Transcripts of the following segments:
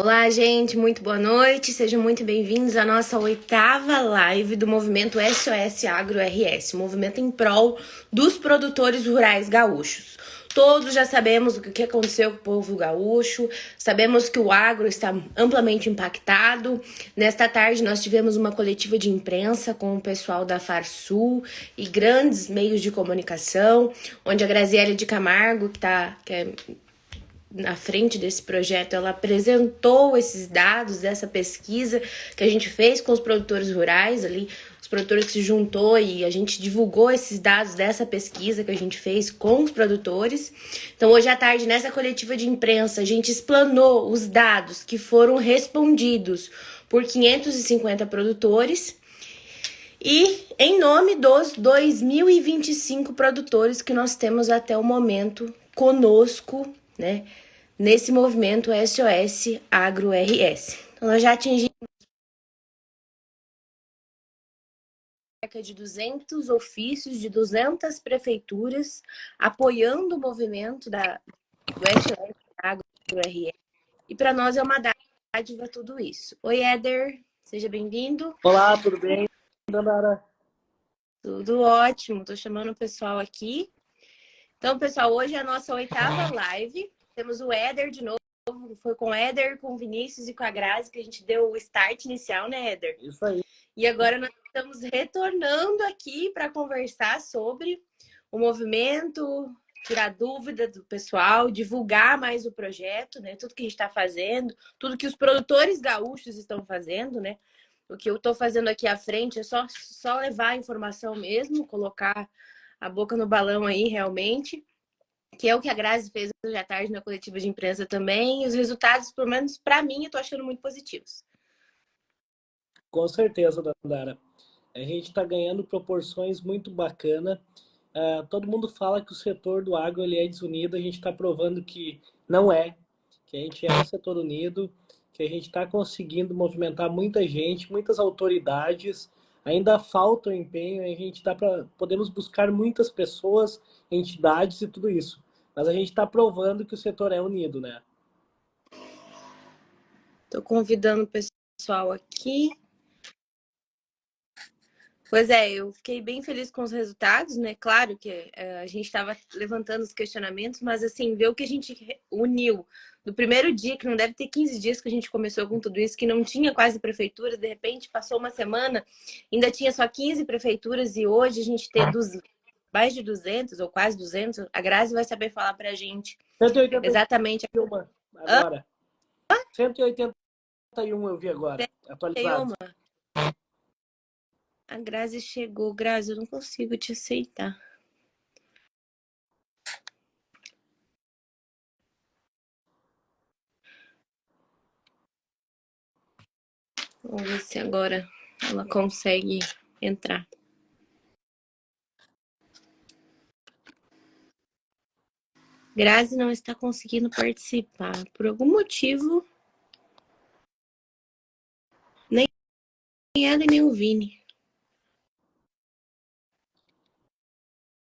Olá, gente, muito boa noite. Sejam muito bem-vindos à nossa 8ª live do movimento SOS Agro RS, movimento em prol dos produtores rurais gaúchos. Todos já sabemos o que aconteceu com o povo gaúcho, sabemos que o agro está amplamente impactado. Nesta tarde nós tivemos uma coletiva de imprensa com o pessoal da Farsul e grandes meios de comunicação, onde a Graziele de Camargo, que é na frente desse projeto, ela apresentou esses dados dessa pesquisa que a gente fez com os produtores rurais ali, os produtores se juntou e a gente divulgou esses dados dessa pesquisa que a gente fez com os produtores. Então, hoje à tarde, nessa coletiva de imprensa, a gente explanou os dados que foram respondidos por 550 produtores e em nome dos 2025 produtores que nós temos até o momento conosco, né, nesse movimento SOS Agro RS. Então, nós já atingimos cerca de 200 ofícios de 200 prefeituras apoiando o movimento do SOS Agro RS. E para nós é uma dádiva tudo isso. Oi, Éder, seja bem-vindo. Olá, tudo bem, Dandara? Tudo ótimo, tô chamando o pessoal aqui. Então, pessoal, hoje é a nossa 8ª live. Temos o Éder de novo. Foi com o Éder, com o Vinícius e com a Grazi que a gente deu o start inicial, né, Éder? Isso aí. E agora nós estamos retornando aqui para conversar sobre o movimento, tirar dúvida do pessoal, divulgar mais o projeto, né? Tudo que a gente está fazendo, tudo que os produtores gaúchos estão fazendo, né? O que eu estou fazendo aqui à frente é só levar a informação mesmo, colocar a boca no balão aí, realmente, que é o que a Grazi fez hoje à tarde na coletiva de imprensa também. E os resultados, pelo menos para mim, eu tô achando muito positivos. Com certeza, Dandara. A gente está ganhando proporções muito bacanas. Todo mundo fala que o setor do agro ele é desunido. A gente está provando que não é, que a gente é um setor unido, que a gente está conseguindo movimentar muita gente, muitas autoridades. Ainda falta o empenho, a gente podemos buscar muitas pessoas, entidades e tudo isso. Mas a gente está provando que o setor é unido, né? Tô convidando o pessoal aqui. Pois é, eu fiquei bem feliz com os resultados, né? Claro que a gente estava levantando os questionamentos, mas assim, ver o que a gente uniu do primeiro dia, que não deve ter 15 dias que a gente começou com tudo isso, que não tinha quase prefeitura, de repente passou uma semana, ainda tinha só 15 prefeituras e hoje a gente tem mais de 200 ou quase 200. A Grazi vai saber falar pra gente 181 exatamente. agora. 181 eu vi agora, atualizado. A Grazi chegou. Grazi, eu não consigo te aceitar. Vamos ver se agora ela consegue entrar. Grazi não está conseguindo participar. Por algum motivo, nem ela e nem o Vini.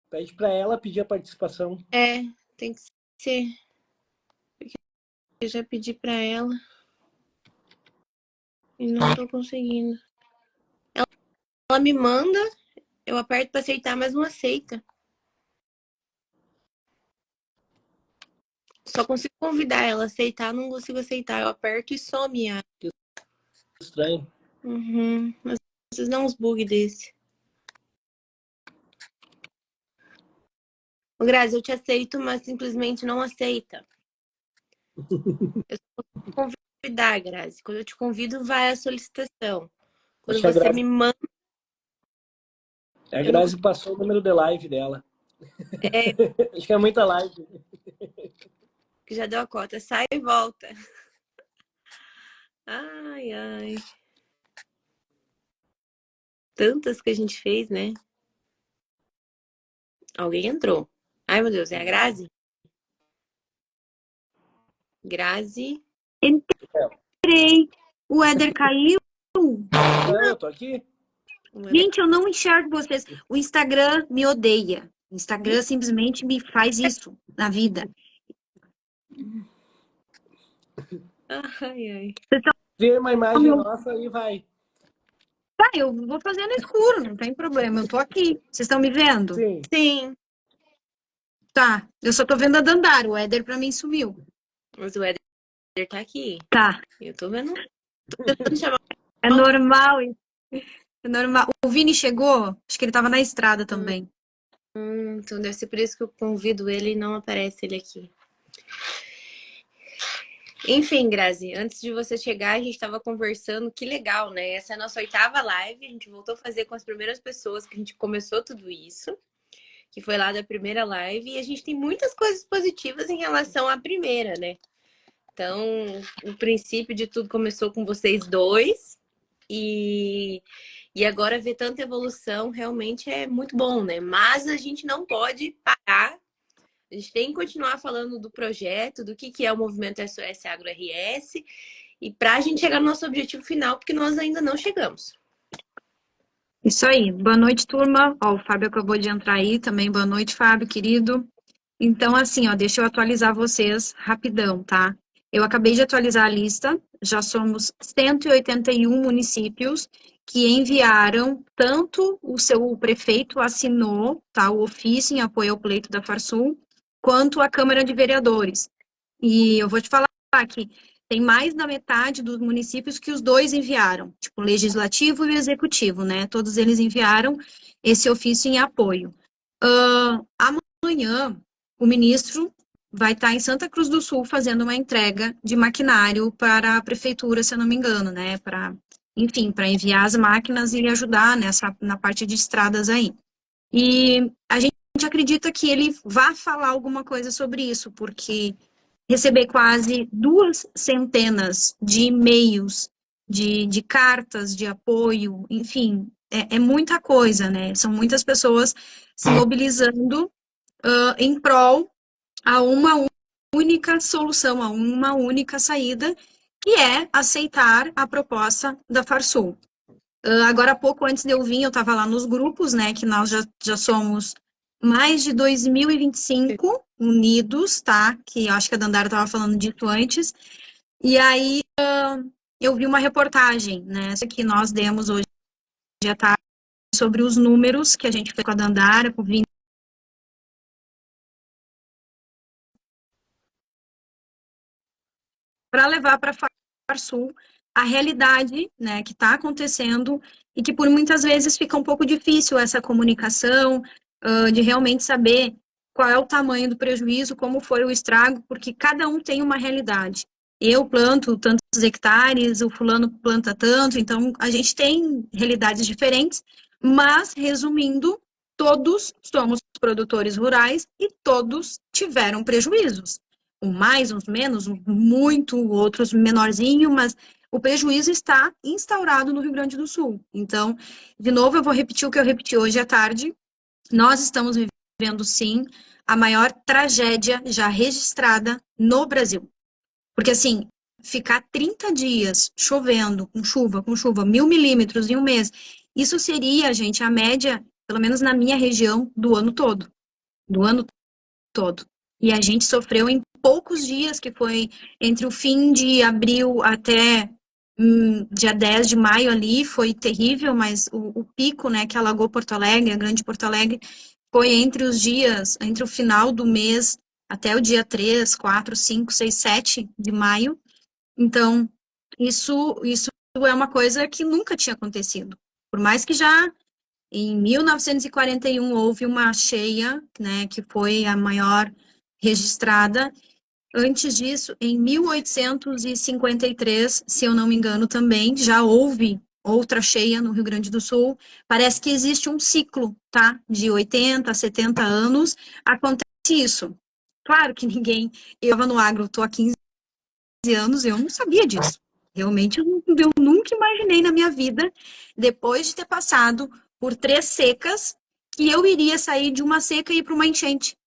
Pede para ela pedir a participação. É, tem que ser. Porque eu já pedi para ela e não estou conseguindo. Ela me manda, eu aperto para aceitar, mas não aceita. Só consigo convidar ela a aceitar, não consigo aceitar. Eu aperto e some. Estranho. Mas vocês dão uns bugs desse. Ô, Grazi, eu te aceito, mas simplesmente não aceita. Eu só consigo convidar, Grazi. Quando eu te convido, vai a solicitação. Quando você me manda... A Grazi passou o número de live dela. Acho que é muita live. Que já deu a cota. Sai e volta. Ai, ai. Tantas que a gente fez, né? Alguém entrou. Ai, meu Deus, é a Grazi? Grazi. Entrei. O Éder caiu. Não, eu tô aqui. Gente, eu não enxergo vocês. O Instagram me odeia. O Instagram simplesmente me faz isso na vida. Ai, ai. Vê uma imagem nossa e vai. Tá, eu vou fazer no escuro, não tem problema. Eu tô aqui. Vocês estão me vendo? Sim. Sim, Tá. Eu só tô vendo a Dandara. O Éder pra mim sumiu. mas o Éder tá aqui. Tá. Eu tô vendo. Tô tentando chamar. É normal isso. É normal. O Vini chegou? Acho que ele tava na estrada também. Então deve ser por isso que eu convido ele e não aparece ele aqui. Enfim, Grazi, antes de você chegar, a gente estava conversando, que legal, né? Essa é a nossa 8ª live, a gente voltou a fazer com as primeiras pessoas que a gente começou tudo isso, que foi lá da primeira live, e a gente tem muitas coisas positivas em relação à primeira, né? Então, o princípio de tudo começou com vocês dois, e agora ver tanta evolução realmente é muito bom, né? Mas a gente não pode parar. A gente tem que continuar falando do projeto, do que é o movimento SOS Agro RS, e para a gente chegar no nosso objetivo final, porque nós ainda não chegamos. Isso aí. Boa noite, turma. Ó, o Fábio acabou de entrar aí também. Boa noite, Fábio, querido. Então, assim, ó, deixa eu atualizar vocês rapidão, tá? Eu acabei de atualizar a lista. Já somos 181 municípios que enviaram, tanto o prefeito assinou, tá, o ofício em apoio ao pleito da Farsul, quanto a Câmara de Vereadores. E eu vou te falar que tem mais da metade dos municípios que os dois enviaram, tipo, o legislativo e o executivo, né? Todos eles enviaram esse ofício em apoio. Amanhã, o ministro vai estar em Santa Cruz do Sul fazendo uma entrega de maquinário para a prefeitura, se eu não me engano, né? Enfim, para enviar as máquinas e ajudar na parte de estradas aí. E a gente acredita que ele vá falar alguma coisa sobre isso, porque receber quase 200 de e-mails, de cartas de apoio, enfim, é muita coisa, né? São muitas pessoas se mobilizando em prol a uma única solução, a uma única saída, que é aceitar a proposta da Farsul. Agora há pouco, antes de eu vir, eu estava lá nos grupos, né, que nós já somos mais de 2025 unidos, tá? Que eu acho que a Dandara estava falando disso antes. E aí eu vi uma reportagem, né, essa que nós demos hoje à tarde, sobre os números que a gente fez com a Dandara, com o Vini, para levar para a Farsul a realidade, né, que está acontecendo e que por muitas vezes fica um pouco difícil essa comunicação, de realmente saber qual é o tamanho do prejuízo, como foi o estrago, porque cada um tem uma realidade. Eu planto tantos hectares, o fulano planta tanto, então a gente tem realidades diferentes, mas, resumindo, todos somos produtores rurais e todos tiveram prejuízos. Um mais, uns menos, muito, outros menorzinho, mas o prejuízo está instaurado no Rio Grande do Sul. Então, de novo, eu vou repetir o que eu repeti hoje à tarde. Nós estamos vivendo, sim, a maior tragédia já registrada no Brasil. Porque, assim, ficar 30 dias chovendo, com chuva, 1.000 milímetros em um mês, isso seria, gente, a média, pelo menos na minha região, do ano todo. Do ano todo. E a gente sofreu em poucos dias, que foi entre o fim de abril até dia 10 de maio ali, foi terrível, mas o pico, né, que alagou Porto Alegre, a grande Porto Alegre, foi entre os dias, entre o final do mês até o dia 3, 4, 5, 6, 7 de maio. Então, isso é uma coisa que nunca tinha acontecido. Por mais que já em 1941 houve uma cheia, né, que foi a maior registrada. Antes disso, em 1853, se eu não me engano também, já houve outra cheia no Rio Grande do Sul. Parece que existe um ciclo, tá? De 80 a 70 anos, acontece isso. Claro que ninguém... Eu estava no agro, estou há 15 anos, eu não sabia disso. Realmente, eu nunca imaginei na minha vida, depois de ter passado por 3 secas, que eu iria sair de uma seca e ir para uma enchente.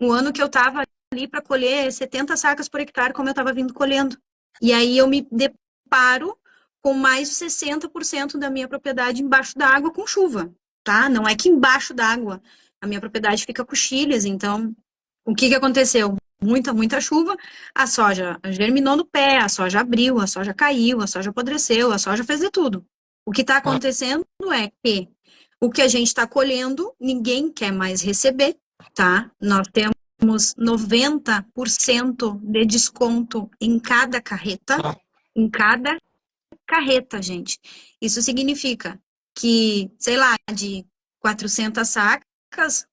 Um ano que eu estava ali para colher 70 sacas por hectare, como eu estava vindo colhendo. E aí eu me deparo com mais de 60% da minha propriedade embaixo d'água com chuva, tá? Não é que embaixo d'água. A minha propriedade fica com chilhas, então o que aconteceu? muita chuva, a soja germinou no pé, a soja abriu, a soja caiu, a soja apodreceu, a soja fez de tudo. O que está acontecendo é que o que a gente está colhendo, ninguém quer mais receber, tá? Nós temos 90% de desconto em cada carreta, gente. Isso significa que, sei lá, de 400 sacas,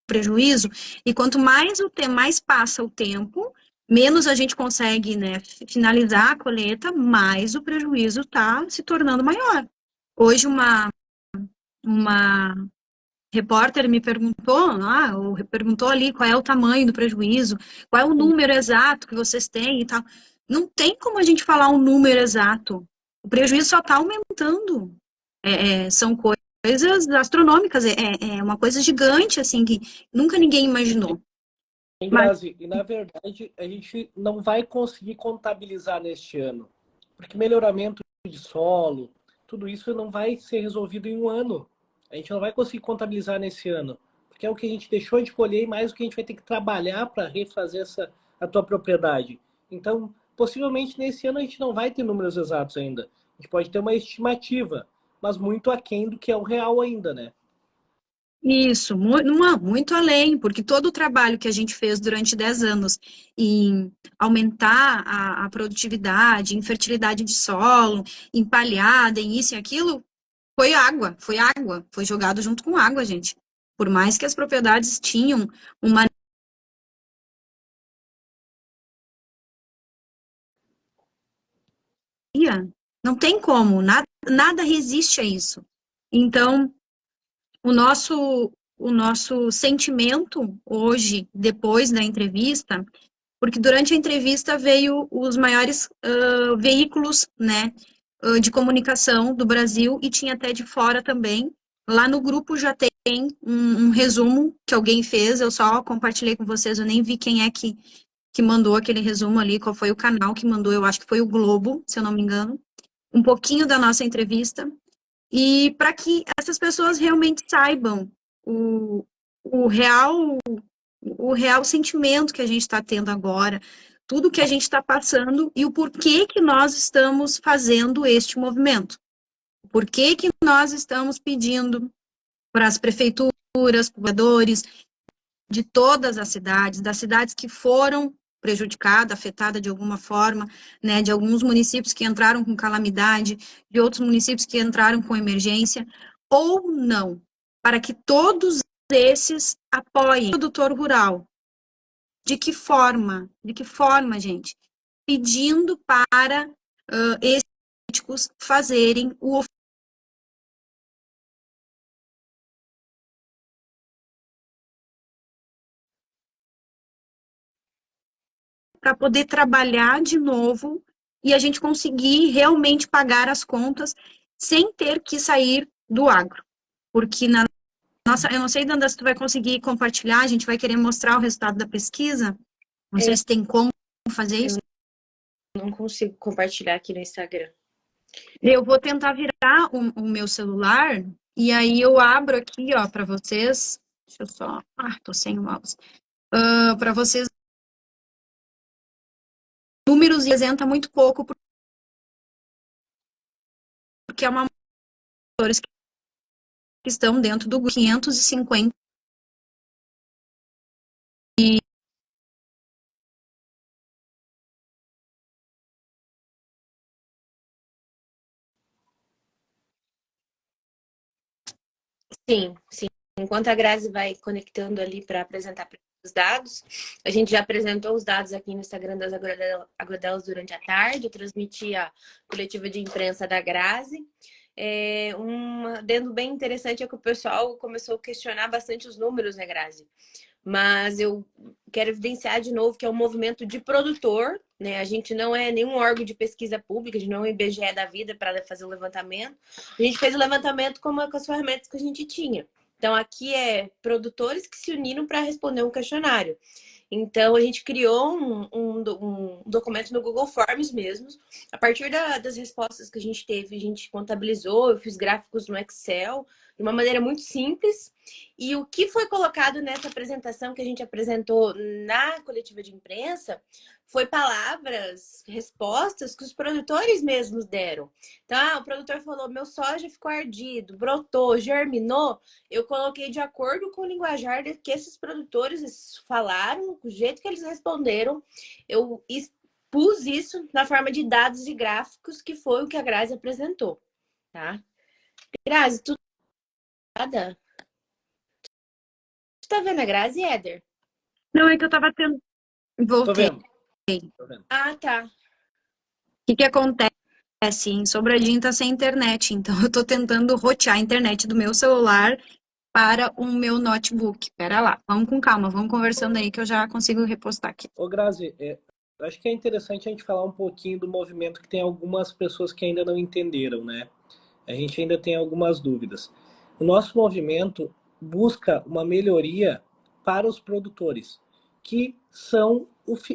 prejuízo, e quanto mais passa o tempo, menos a gente consegue, né, finalizar a colheita, mais o prejuízo está se tornando maior. Hoje uma repórter me perguntou ali qual é o tamanho do prejuízo, qual é o número exato que vocês têm e tal. Não tem como a gente falar um número exato. O prejuízo só está aumentando. São coisas astronômicas, é uma coisa gigante, assim, que nunca ninguém imaginou. Grazi, e na verdade a gente não vai conseguir contabilizar neste ano, porque melhoramento de solo, tudo isso não vai ser resolvido em um ano. A gente não vai conseguir contabilizar nesse ano, porque é o que a gente deixou de colher e mais o que a gente vai ter que trabalhar para refazer a tua propriedade. Então, possivelmente nesse ano a gente não vai ter números exatos ainda. A gente pode ter uma estimativa, mas muito aquém do que é o real ainda, né? Isso, muito além, porque todo o trabalho que a gente fez durante 10 anos em aumentar a produtividade, em fertilidade de solo, em palhada, em isso e aquilo, foi jogado junto com água, gente. Por mais que as propriedades tinham uma não tem como, nada resiste a isso. Então, o nosso sentimento hoje, depois da entrevista, porque durante a entrevista veio os maiores veículos, né, de comunicação do Brasil e tinha até de fora também. Lá no grupo já tem um resumo que alguém fez, eu só compartilhei com vocês, eu nem vi quem é que mandou aquele resumo ali, qual foi o canal que mandou, eu acho que foi o Globo, se eu não me engano, um pouquinho da nossa entrevista, e para que essas pessoas realmente saibam o, o real o real sentimento que a gente está tendo agora, tudo que a gente está passando e o porquê que nós estamos fazendo este movimento. Por que que nós estamos pedindo para as prefeituras, governadores de todas as cidades, das cidades que foram prejudicadas, afetadas de alguma forma, né, de alguns municípios que entraram com calamidade, de outros municípios que entraram com emergência, ou não, para que todos esses apoiem o produtor rural. De que forma? De que forma, gente? Pedindo para esses políticos fazerem o para poder trabalhar de novo e a gente conseguir realmente pagar as contas sem ter que sair do agro. Porque na nossa, eu não sei, Danda, se tu vai conseguir compartilhar, a gente vai querer mostrar o resultado da pesquisa. Não sei se tem como fazer isso. Não consigo compartilhar aqui no Instagram. Eu vou tentar virar o meu celular e aí eu abro aqui, ó, para vocês. Deixa eu só. Tô sem o mouse. Para vocês. Números representa muito pouco, porque é uma que estão dentro do 550. E Sim, sim. Enquanto a Grazi vai conectando ali para apresentar os dados, a gente já apresentou os dados aqui no Instagram das Agrodelas durante a tarde, eu transmiti a coletiva de imprensa da Grazi. Um adendo bem interessante é que o pessoal começou a questionar bastante os números, né, Grazi? Mas eu quero evidenciar de novo que é um movimento de produtor, né? A gente não é nenhum órgão de pesquisa pública, a gente não é um IBGE da vida para fazer o levantamento. A gente fez o levantamento com as ferramentas que a gente tinha. Então, aqui é produtores que se uniram para responder um questionário. Então, a gente criou um documento no Google Forms mesmo. A partir das respostas que a gente teve, a gente contabilizou, eu fiz gráficos no Excel, de uma maneira muito simples. E o que foi colocado nessa apresentação que a gente apresentou na coletiva de imprensa foi palavras, respostas que os produtores mesmos deram. Então, o produtor falou, meu soja ficou ardido, brotou, germinou. Eu coloquei de acordo com o linguajar que esses produtores falaram, o jeito que eles responderam, eu expus isso na forma de dados e gráficos, que foi o que a Grazi apresentou, tá? Grazi, tu tá vendo a Grazi, Éder? Não, é que eu tava tendo. Tô Voltei. vendo. Tô vendo. Ah, tá. O que acontece? Em Sobradinho tá sem internet, então eu tô tentando rotear a internet do meu celular para o meu notebook. Pera lá, vamos com calma, vamos conversando aí que eu já consigo repostar aqui. Ô, Grazi, acho que é interessante a gente falar um pouquinho do movimento que tem algumas pessoas que ainda não entenderam, né? A gente ainda tem algumas dúvidas. O nosso movimento busca uma melhoria para os produtores, que são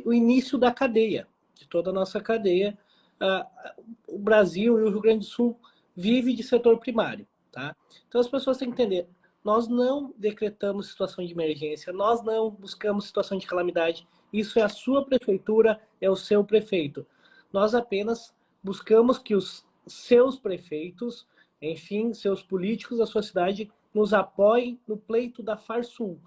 o início da cadeia, de toda a nossa cadeia. O Brasil e o Rio Grande do Sul vive de setor primário, tá? Então as pessoas têm que entender, nós não decretamos situação de emergência, nós não buscamos situação de calamidade, isso é a sua prefeitura, é o seu prefeito. Nós apenas buscamos que os seus prefeitos, enfim, seus políticos da sua cidade nos apoiem no pleito da Farsul.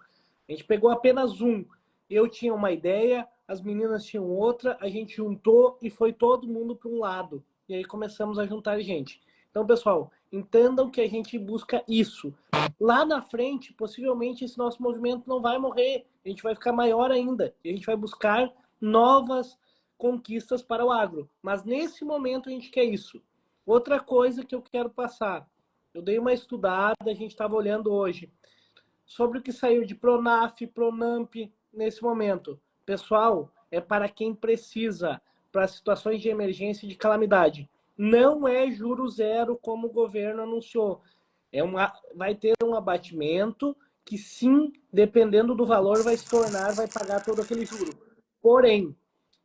A gente pegou apenas um. Eu tinha uma ideia, as meninas tinham outra, a gente juntou e foi todo mundo para um lado. E aí começamos a juntar gente. Então, pessoal, entendam que a gente busca isso. Lá na frente, possivelmente, esse nosso movimento não vai morrer. A gente vai ficar maior ainda. E a gente vai buscar novas conquistas para o agro. Mas nesse momento a gente quer isso. Outra coisa que eu quero passar. Eu dei uma estudada, a gente estava olhando hoje, sobre o que saiu de Pronaf, Pronamp nesse momento. Pessoal, é para quem precisa, para situações de emergência e de calamidade. Não é juro zero, como o governo anunciou. Vai ter um abatimento que, sim, dependendo do valor, vai se tornar, vai pagar todo aquele juro. Porém,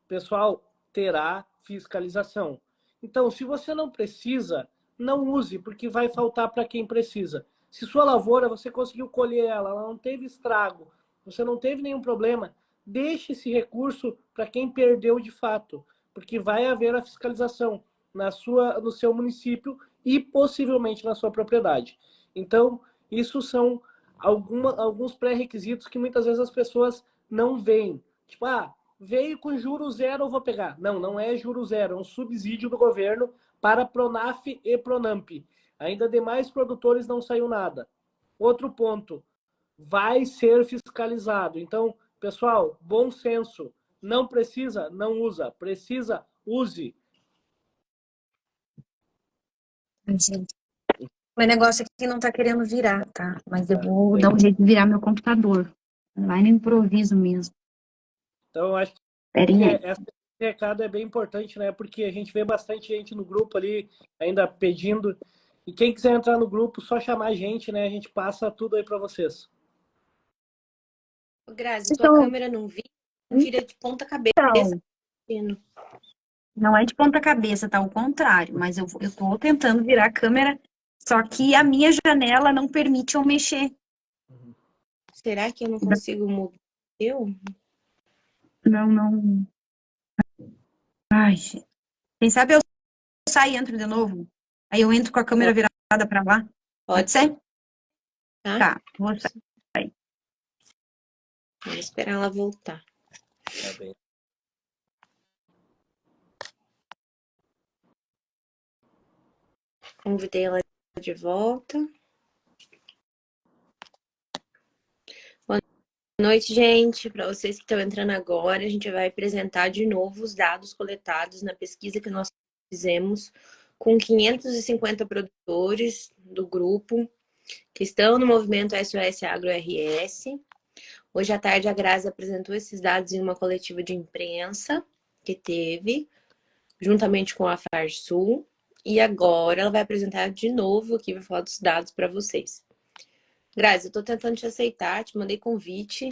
pessoal, terá fiscalização. Então, se você não precisa, não use, porque vai faltar para quem precisa. Se sua lavoura, você conseguiu colher ela não teve estrago, você não teve nenhum problema, deixe esse recurso para quem perdeu de fato, porque vai haver a fiscalização no seu município e possivelmente na sua propriedade. Então, isso são alguns pré-requisitos que muitas vezes as pessoas não veem. Tipo, veio com juro zero, eu vou pegar. Não, não é juro zero, é um subsídio do governo para Pronaf e Pronamp. Ainda demais produtores não saiu nada. Outro ponto, vai ser fiscalizado. Então, pessoal, bom senso. Não precisa, não usa. Precisa, use. Gente, meu negócio aqui não tá querendo virar, tá? Mas eu vou dar um jeito de virar meu computador. Vai no improviso mesmo. Então, eu acho que esse recado é bem importante, né? Porque a gente vê bastante gente no grupo ali ainda pedindo. E quem quiser entrar no grupo, só chamar a gente, né? A gente passa tudo aí para vocês. Grazi, tua câmera não vira de ponta cabeça. Não é de ponta cabeça, tá? Ao contrário. Mas eu tô tentando virar a câmera, só que a minha janela não permite eu mexer. Será que eu não consigo mudar? Não. Ai, gente. Quem sabe eu saio e entro de novo? Aí eu entro com a câmera virada pra lá? Pode ser? Tá, vou sair. Vamos esperar ela voltar. Tá bem. Convidei ela de volta. Boa noite, gente. Para vocês que estão entrando agora, a gente vai apresentar de novo os dados coletados na pesquisa que nós fizemos com 550 produtores do grupo que estão no movimento SOS Agro RS. Hoje à tarde a Grazi apresentou esses dados em uma coletiva de imprensa que teve, juntamente com a Farsul. E agora ela vai apresentar de novo aqui, vai falar dos dados para vocês. Grazi, eu tô tentando te aceitar, te mandei convite.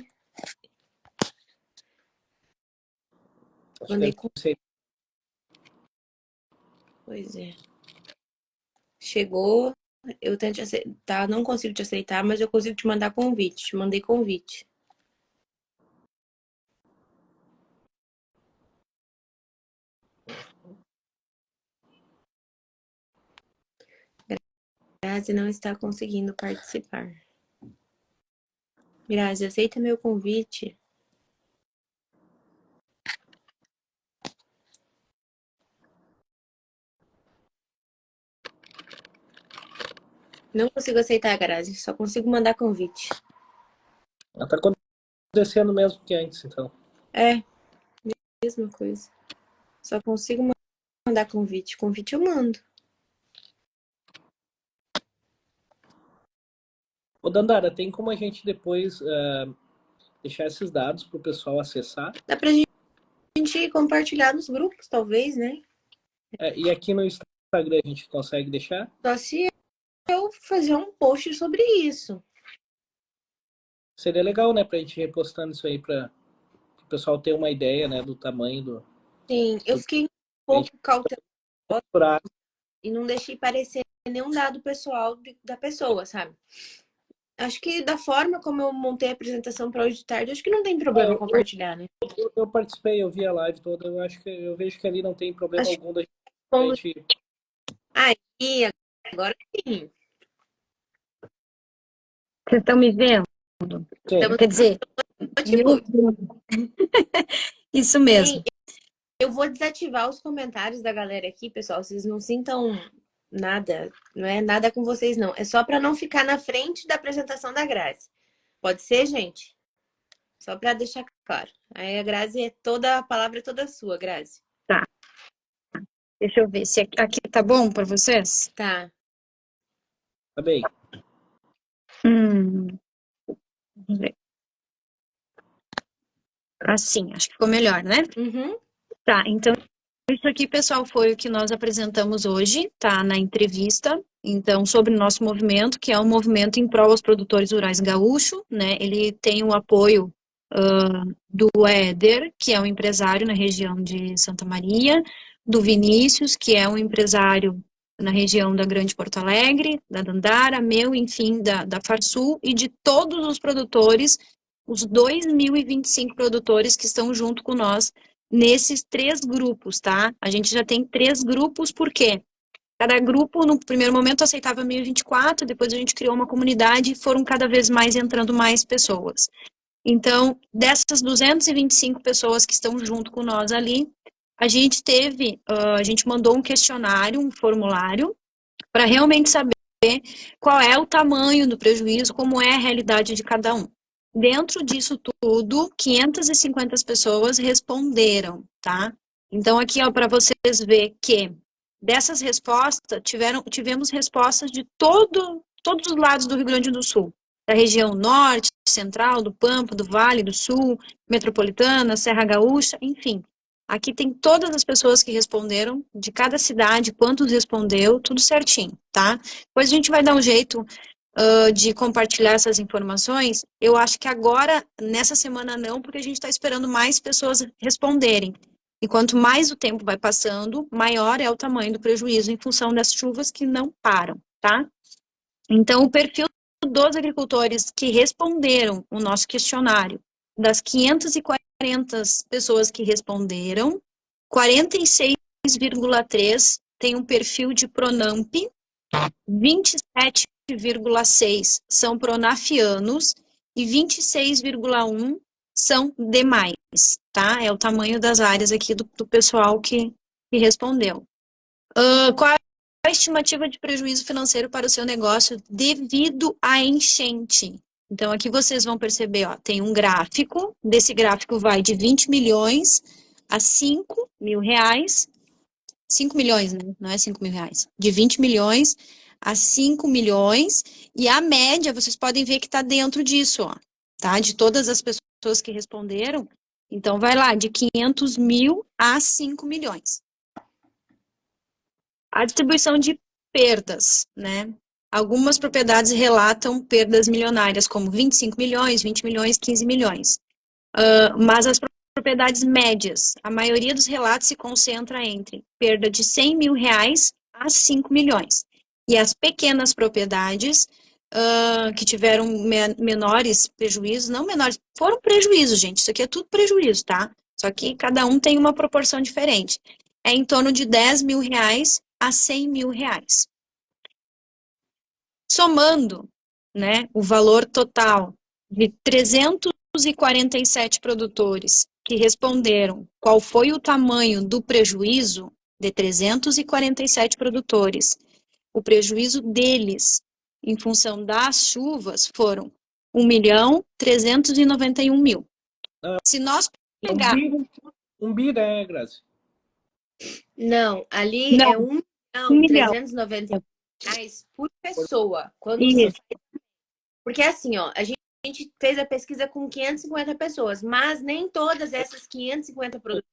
Acho que Mandei deve com. ser. Pois é. Chegou, eu tento te aceitar, não consigo te aceitar, mas eu consigo te mandar convite. Te mandei convite. Grazi não está conseguindo participar. Grazi, aceita meu convite. Não consigo aceitar, Grazi. Só consigo mandar convite. Tá acontecendo mesmo que antes, então. É, mesma coisa. Só consigo mandar convite. Convite eu mando. Ô, Dandara, tem como a gente depois deixar esses dados para o pessoal acessar? Dá pra gente compartilhar nos grupos, talvez, né? E aqui no Instagram a gente consegue deixar? Só se eu fazer um post sobre isso. Seria legal, né, pra gente ir repostando isso aí para o pessoal ter uma ideia, né, do tamanho do... Sim, eu fiquei um pouco cautelosa e não deixei parecer nenhum dado pessoal da pessoa, sabe? Acho que da forma como eu montei a apresentação para hoje de tarde, acho que não tem problema compartilhar, né? Eu participei, eu vi a live toda, eu vejo que ali não tem problema algum da gente... Aí, agora sim. Vocês estão me vendo? Sim. Quer dizer, Tipo, isso mesmo. eu vou desativar os comentários da galera aqui, pessoal. Vocês não sintam nada, não é nada com vocês, não. É só para não ficar na frente da apresentação da Grazi. Pode ser, gente? Só para deixar claro. Aí a Grazi a palavra é toda sua, Grazi. Tá. Deixa eu ver se aqui tá bom para vocês. Tá. Tá bem. Vamos ver. Assim, acho que ficou melhor, né? Uhum. Tá, então isso aqui, pessoal, foi o que nós apresentamos hoje, tá? Na entrevista. Então, sobre o nosso movimento, que é um movimento em prol aos produtores rurais gaúcho, né? Ele tem o apoio do Éder, que é um empresário na região de Santa Maria, do Vinícius, que é um empresário na região da Grande Porto Alegre, da Dandara, meu, enfim, da Farsul, e de todos os produtores, os 2.025 produtores que estão junto com nós nesses 3 grupos, tá? A gente já tem 3 grupos, por quê? Cada grupo, no primeiro momento, aceitava 1.024, depois a gente criou uma comunidade e foram cada vez mais entrando mais pessoas. Então, dessas 225 pessoas que estão junto com nós ali, a gente mandou um questionário, um formulário, para realmente saber qual é o tamanho do prejuízo, como é a realidade de cada um. Dentro disso tudo, 550 pessoas responderam, tá? Então, aqui, ó, para vocês verem que dessas respostas, tivemos respostas de todos os lados do Rio Grande do Sul, da região norte, central, do Pampa, do Vale, do Sul, metropolitana, Serra Gaúcha, enfim. Aqui tem todas as pessoas que responderam, de cada cidade, quantos respondeu, tudo certinho, tá? Depois a gente vai dar um jeito de compartilhar essas informações. Eu acho que agora, nessa semana não, porque a gente está esperando mais pessoas responderem. E quanto mais o tempo vai passando, maior é o tamanho do prejuízo em função das chuvas que não param, tá? Então, o perfil dos agricultores que responderam o nosso questionário, das 540 pessoas que responderam, 46,3 tem um perfil de Pronamp, 27,6 são pronafianos e 26,1 são demais, tá? É o tamanho das áreas aqui do pessoal que respondeu. Qual é a estimativa de prejuízo financeiro para o seu negócio devido à enchente? Então, aqui vocês vão perceber, ó, tem um gráfico, desse gráfico vai de 20 milhões a 5 mil reais, 5 milhões, né? Não é 5 mil reais, de 20 milhões a 5 milhões, e a média, vocês podem ver que está dentro disso, ó, tá? De todas as pessoas que responderam, então vai lá, de 500 mil a 5 milhões. A distribuição de perdas, né? Algumas propriedades relatam perdas milionárias, como 25 milhões, 20 milhões, 15 milhões. Mas as propriedades médias. A maioria dos relatos se concentra entre perda de R$100 mil a 5 milhões. E as pequenas propriedades que tiveram menores prejuízos, não menores, foram prejuízos, gente. Isso aqui é tudo prejuízo, tá? Só que cada um tem uma proporção diferente. É em torno de R$10 mil a R$100 mil. Somando, né, o valor total de 347 produtores que responderam qual foi o tamanho do prejuízo de 347 produtores, o prejuízo deles em função das chuvas foram 1.391.000. Se nós pegar... Um bi, né, Grazi? Não, ali Não, é 1.391.000 reais por pessoa. Quando isso. Porque assim, ó, a gente fez a pesquisa com 550 pessoas, mas nem todas essas 550 produtores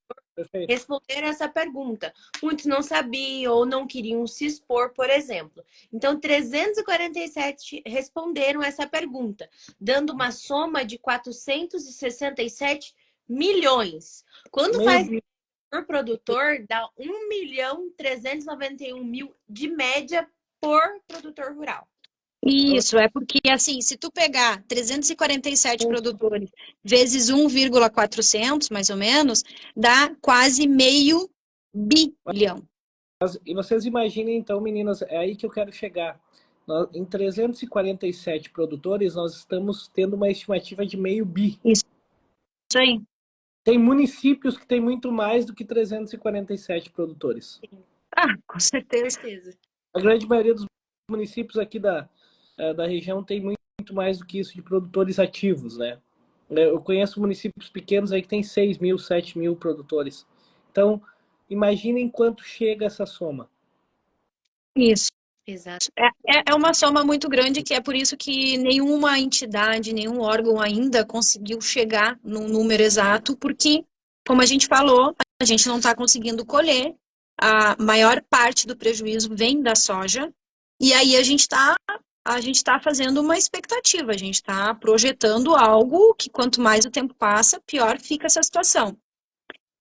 responderam essa pergunta. Muitos não sabiam ou não queriam se expor, por exemplo. Então, 347 responderam essa pergunta, dando uma soma de 467 milhões. Quando faz por produtor, dá 1.391.000 de média por produtor rural. Isso, é porque, assim, se tu pegar 347 produtores vezes 1,400, mais ou menos, dá quase meio bilhão. E vocês imaginem, então, meninas, é aí que eu quero chegar. Em 347 produtores, nós estamos tendo uma estimativa de meio bi. Isso aí. Tem municípios que tem muito mais do que 347 produtores. Ah, com certeza. A grande maioria dos municípios aqui da região tem muito mais do que isso de produtores ativos, né? Eu conheço municípios pequenos aí que tem 6 mil, 7 mil produtores. Então, imaginem quanto chega essa soma. Isso. Exato. É uma soma muito grande, que é por isso que nenhuma entidade, nenhum órgão ainda conseguiu chegar no número exato, porque, como a gente falou, a gente não está conseguindo colher, a maior parte do prejuízo vem da soja, e aí a gente está fazendo uma expectativa, a gente está projetando algo que quanto mais o tempo passa, pior fica essa situação.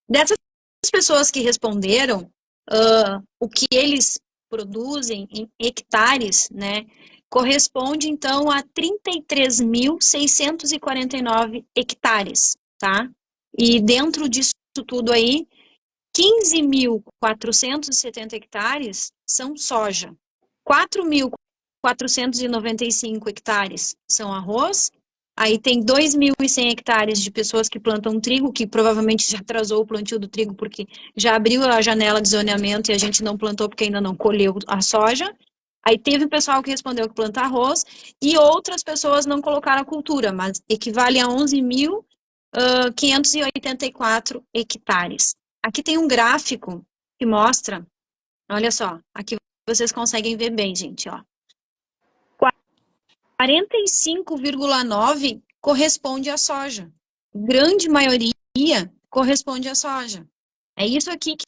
Dessas pessoas que responderam, o que eles produzem em hectares, né, corresponde então a 33.649 hectares, tá? E dentro disso tudo aí, 15.470 hectares são soja, 4.495 hectares são arroz, aí tem 2.100 hectares de pessoas que plantam trigo, que provavelmente já atrasou o plantio do trigo, porque já abriu a janela de zoneamento e a gente não plantou porque ainda não colheu a soja. Aí teve o pessoal que respondeu que planta arroz, e outras pessoas não colocaram a cultura, mas equivale a 11.584 hectares. Aqui tem um gráfico que mostra, olha só, aqui vocês conseguem ver bem, gente, ó. 45,9% corresponde à soja. Grande maioria corresponde à soja. É isso aqui que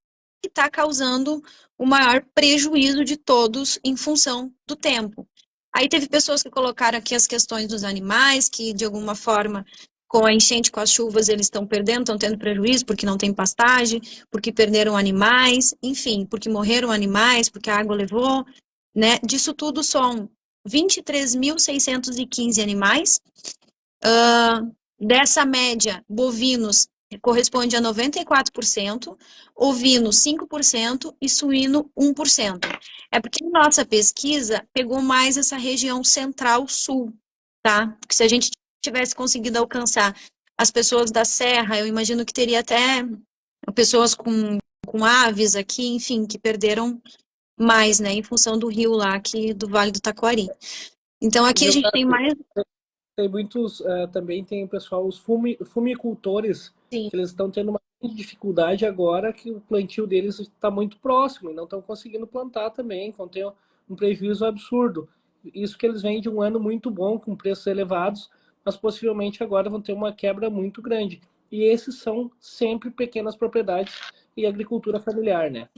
está causando o maior prejuízo de todos em função do tempo. Aí teve pessoas que colocaram aqui as questões dos animais, que de alguma forma, com a enchente, com as chuvas, eles estão perdendo, estão tendo prejuízo porque não tem pastagem, porque perderam animais, enfim, porque morreram animais, porque a água levou, né? Disso tudo são 23.615 animais. Dessa média, bovinos corresponde a 94%, ovino 5% e suíno 1%. É porque a nossa pesquisa pegou mais essa região central-sul, tá? Porque se a gente tivesse conseguido alcançar as pessoas da Serra, eu imagino que teria até pessoas com aves aqui, enfim, que perderam mais, né, em função do rio lá, aqui do Vale do Taquari. Então, aqui a gente tem mais... Tem muitos, também tem o pessoal, os fumicultores, Sim. que eles estão tendo uma dificuldade agora, que o plantio deles está muito próximo, e não estão conseguindo plantar também, vão ter um prejuízo absurdo. Isso que eles vêm de um ano muito bom, com preços elevados, mas possivelmente agora vão ter uma quebra muito grande. E esses são sempre pequenas propriedades e agricultura familiar, né?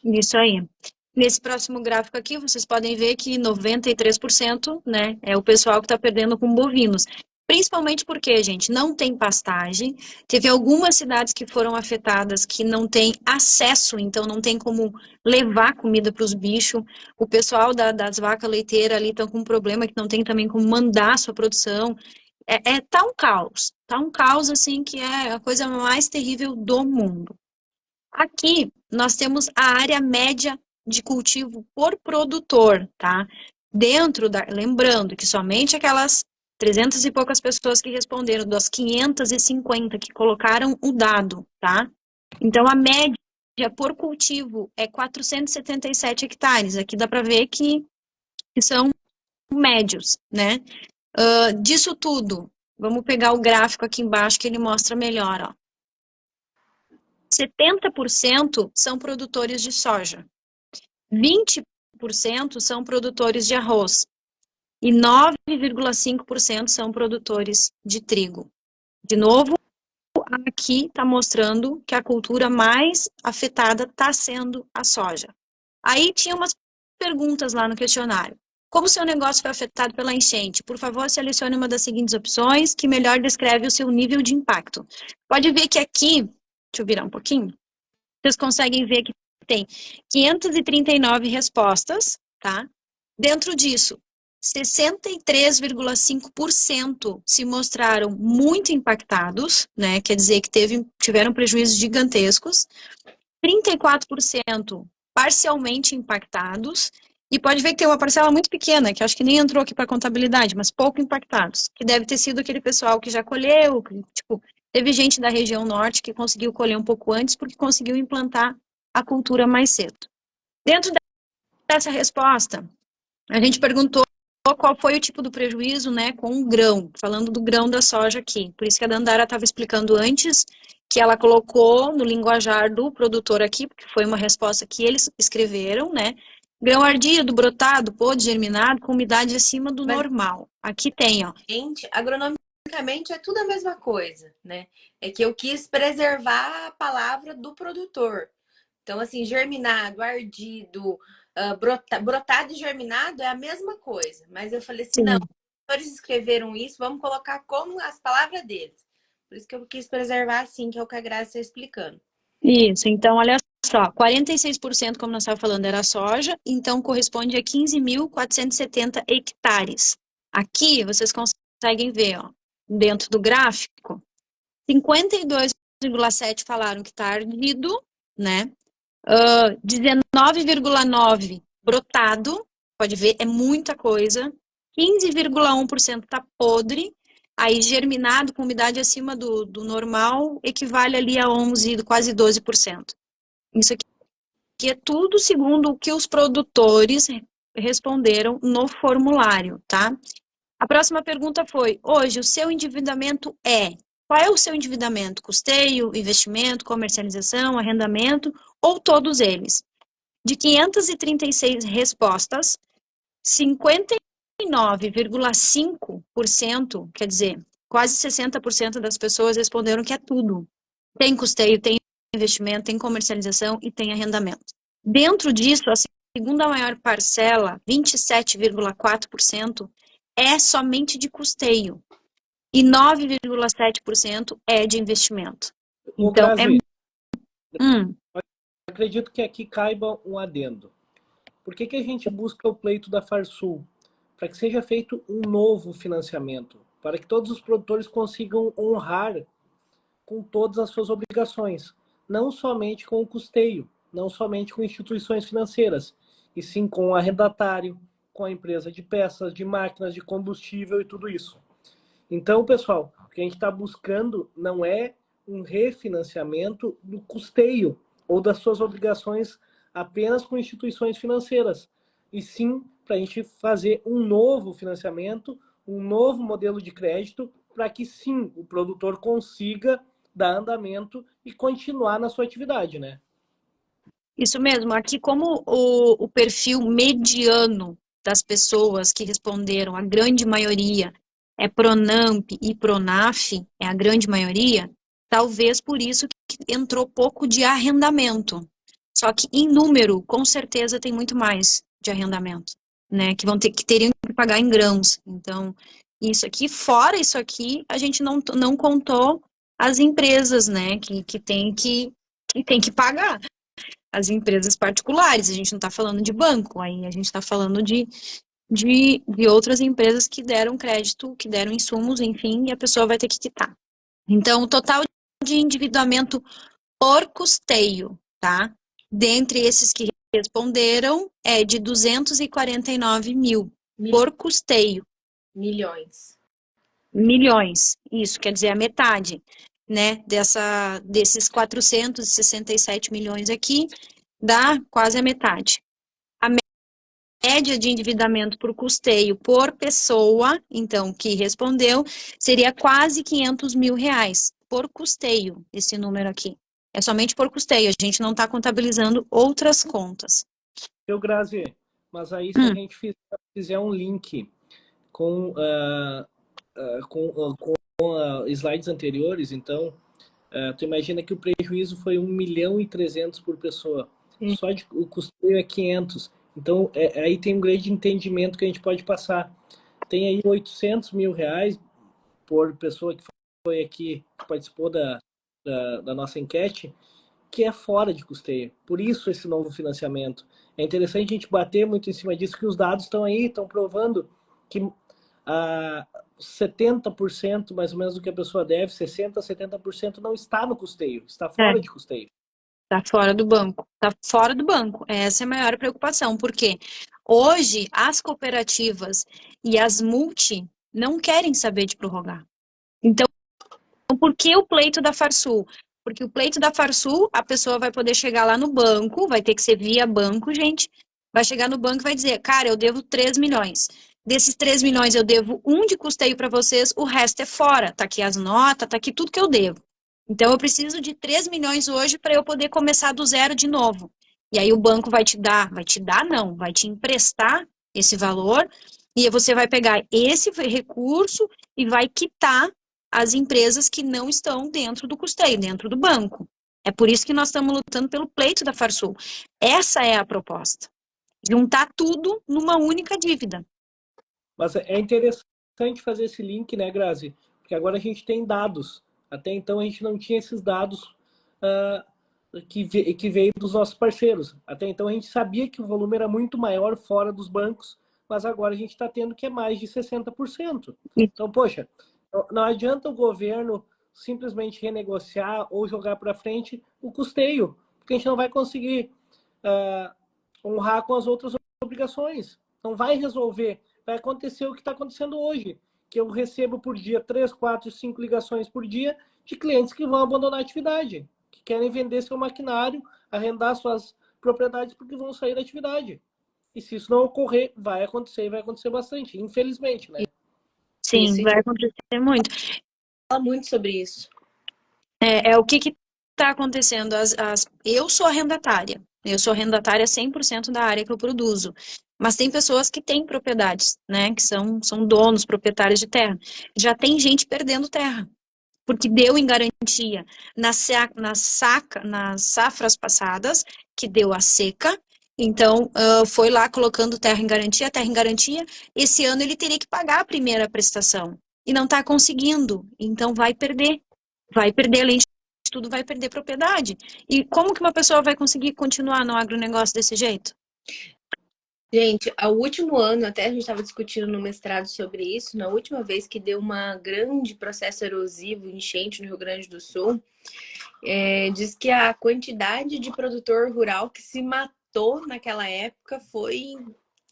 Isso aí. Nesse próximo gráfico aqui, vocês podem ver que 93%, né, é o pessoal que está perdendo com bovinos. Principalmente porque, gente, não tem pastagem. Teve algumas cidades que foram afetadas que não tem acesso, então não tem como levar comida para os bichos. O pessoal das vacas leiteiras ali estão com um problema que não tem também como mandar a sua produção. Tá um caos assim que é a coisa mais terrível do mundo. Aqui nós temos a área média de cultivo por produtor, tá? Lembrando que somente aquelas 300 e poucas pessoas que responderam, das 550 que colocaram o dado, tá? Então, a média por cultivo é 477 hectares. Aqui dá para ver que são médios, né? Disso tudo, vamos pegar o gráfico aqui embaixo que ele mostra melhor, ó. 70% são produtores de soja, 20% são produtores de arroz e 9,5% são produtores de trigo. De novo, aqui está mostrando que a cultura mais afetada está sendo a soja. Aí tinha umas perguntas lá no questionário. Como seu negócio foi afetado pela enchente? Por favor, selecione uma das seguintes opções que melhor descreve o seu nível de impacto. Pode ver que aqui, deixa eu virar um pouquinho, vocês conseguem ver que tem 539 respostas, tá? Dentro disso, 63,5% se mostraram muito impactados, né? Quer dizer que tiveram prejuízos gigantescos. 34% parcialmente impactados. E pode ver que tem uma parcela muito pequena, que acho que nem entrou aqui para contabilidade, mas pouco impactados, que deve ter sido aquele pessoal que já colheu, tipo, teve gente da região norte que conseguiu colher um pouco antes porque conseguiu implantar a cultura mais cedo. Dentro dessa resposta, a gente perguntou qual foi o tipo do prejuízo, né, com o grão, falando do grão da soja aqui. Por isso que a Dandara estava explicando antes, que ela colocou no linguajar do produtor aqui, porque foi uma resposta que eles escreveram, né, grão ardido, brotado, podre, germinado, com umidade acima do normal. Aqui tem, ó. Gente, agronomicamente é tudo a mesma coisa, né? É que eu quis preservar a palavra do produtor. Então, assim, germinado, ardido, brotado e germinado é a mesma coisa. Mas eu falei assim, Sim. não, os autores escreveram isso, vamos colocar como as palavras deles. Por isso que eu quis preservar assim, que é o que a Graça está explicando. Isso, então olha só, 46%, como nós estávamos falando, era soja, então corresponde a 15.470 hectares. Aqui vocês conseguem ver, ó, dentro do gráfico, 52,7% falaram que está ardido, né? 19,9% brotado, pode ver, é muita coisa. 15,1% está podre. Aí, germinado com umidade acima do normal, equivale ali a 11%, quase 12%. Isso aqui é tudo segundo o que os produtores responderam no formulário, tá? A próxima pergunta foi, hoje, o seu endividamento é? Qual é o seu endividamento? Custeio, investimento, comercialização, arrendamento ou todos eles? De 536 respostas, 59,5%, quer dizer, quase 60% das pessoas responderam que é tudo. Tem custeio, tem investimento, tem comercialização e tem arrendamento. Dentro disso, a segunda maior parcela, 27,4%, é somente de custeio. E 9,7% é de investimento. Então, acredito que aqui caiba um adendo. Por que a gente busca o pleito da Farsul? Para que seja feito um novo financiamento, para que todos os produtores consigam honrar com todas as suas obrigações, não somente com o custeio, não somente com instituições financeiras, e sim com o arrendatário, com a empresa de peças, de máquinas, de combustível e tudo isso. Então, pessoal, o que a gente está buscando não é um refinanciamento do custeio ou das suas obrigações apenas com instituições financeiras, e sim para a gente fazer um novo financiamento, um novo modelo de crédito, para que sim o produtor consiga dar andamento e continuar na sua atividade, né? Isso mesmo. Aqui, como o perfil mediano das pessoas que responderam, a grande maioria é Pronamp e Pronaf, é a grande maioria, talvez por isso que entrou pouco de arrendamento. Só que em número, com certeza tem muito mais de arrendamento, né? Que teriam que pagar em grãos. Então, isso aqui. Fora isso aqui, a gente não contou as empresas, né, que tem que pagar. As empresas particulares, a gente não está falando de banco, aí a gente está falando de outras empresas que deram crédito, que deram insumos, enfim, e a pessoa vai ter que quitar. Então, o total de endividamento por custeio, tá? Dentre esses que responderam, é de 249 mil por custeio. Milhões. Milhões, isso quer dizer a metade, né? Desses 467 milhões aqui, dá quase a metade. A média de endividamento por custeio por pessoa, então, que respondeu, seria quase 500 mil reais por custeio, esse número aqui. É somente por custeio, a gente não está contabilizando outras contas. Grazi, mas aí se a gente fizer um link com, slides anteriores, então, tu imagina que o prejuízo foi 1.300.000 por pessoa. Só o custeio é 500. Então, aí tem um grande entendimento que a gente pode passar. Tem aí 800 mil reais por pessoa que foi aqui, que participou da nossa enquete, que é fora de custeio. Por isso esse novo financiamento. É interessante a gente bater muito em cima disso, que os dados estão aí, estão provando que 70% mais ou menos do que a pessoa deve, 60%, 70% não está no custeio, está fora de custeio. Está fora do banco. Está fora do banco. Essa é a maior preocupação, porque hoje as cooperativas e as multi não querem saber de prorrogar. Então, por que o pleito da Farsul? Porque o pleito da Farsul, a pessoa vai poder chegar lá no banco, vai ter que ser via banco, gente, vai chegar no banco e vai dizer, cara, eu devo 3 milhões. Desses 3 milhões eu devo 1 de custeio para vocês, o resto é fora. Tá aqui as notas, tá aqui tudo que eu devo. Então, eu preciso de 3 milhões hoje para eu poder começar do zero de novo. E aí o banco vai te emprestar esse valor, e você vai pegar esse recurso e vai quitar as empresas que não estão dentro do custeio, dentro do banco. É por isso que nós estamos lutando pelo pleito da Farsul. Essa é a proposta. Juntar tudo numa única dívida. Mas é interessante fazer esse link, né, Grazi? Porque agora a gente tem dados. Até então a gente não tinha esses dados que veio dos nossos parceiros. Até então a gente sabia que o volume era muito maior fora dos bancos, mas agora a gente está tendo que é mais de 60%. Então, poxa, não adianta o governo simplesmente renegociar ou jogar para frente o custeio, porque a gente não vai conseguir honrar com as outras obrigações. Não vai resolver. Vai acontecer o que está acontecendo hoje, que eu recebo por dia 3, 4, 5 ligações por dia de clientes que vão abandonar a atividade, que querem vender seu maquinário, arrendar suas propriedades porque vão sair da atividade. E se isso não ocorrer, vai acontecer e vai acontecer bastante, infelizmente, né? Sim, vai acontecer muito. Fala muito sobre isso. É o que está acontecendo. Eu sou arrendatária. Eu sou arrendatária 100% da área que eu produzo. Mas tem pessoas que têm propriedades, né? Que são donos, proprietários de terra. Já tem gente perdendo terra. Porque deu em garantia nas safras passadas, que deu a seca. Então, foi lá colocando terra em garantia. Esse ano ele teria que pagar a primeira prestação. E não está conseguindo. Então, vai perder. Vai perder, além de tudo, vai perder propriedade. E como que uma pessoa vai conseguir continuar no agronegócio desse jeito? Gente, ao último ano, até a gente estava discutindo no mestrado sobre isso, na última vez que deu uma grande processo erosivo, enchente no Rio Grande do Sul, diz que a quantidade de produtor rural que se matou naquela época foi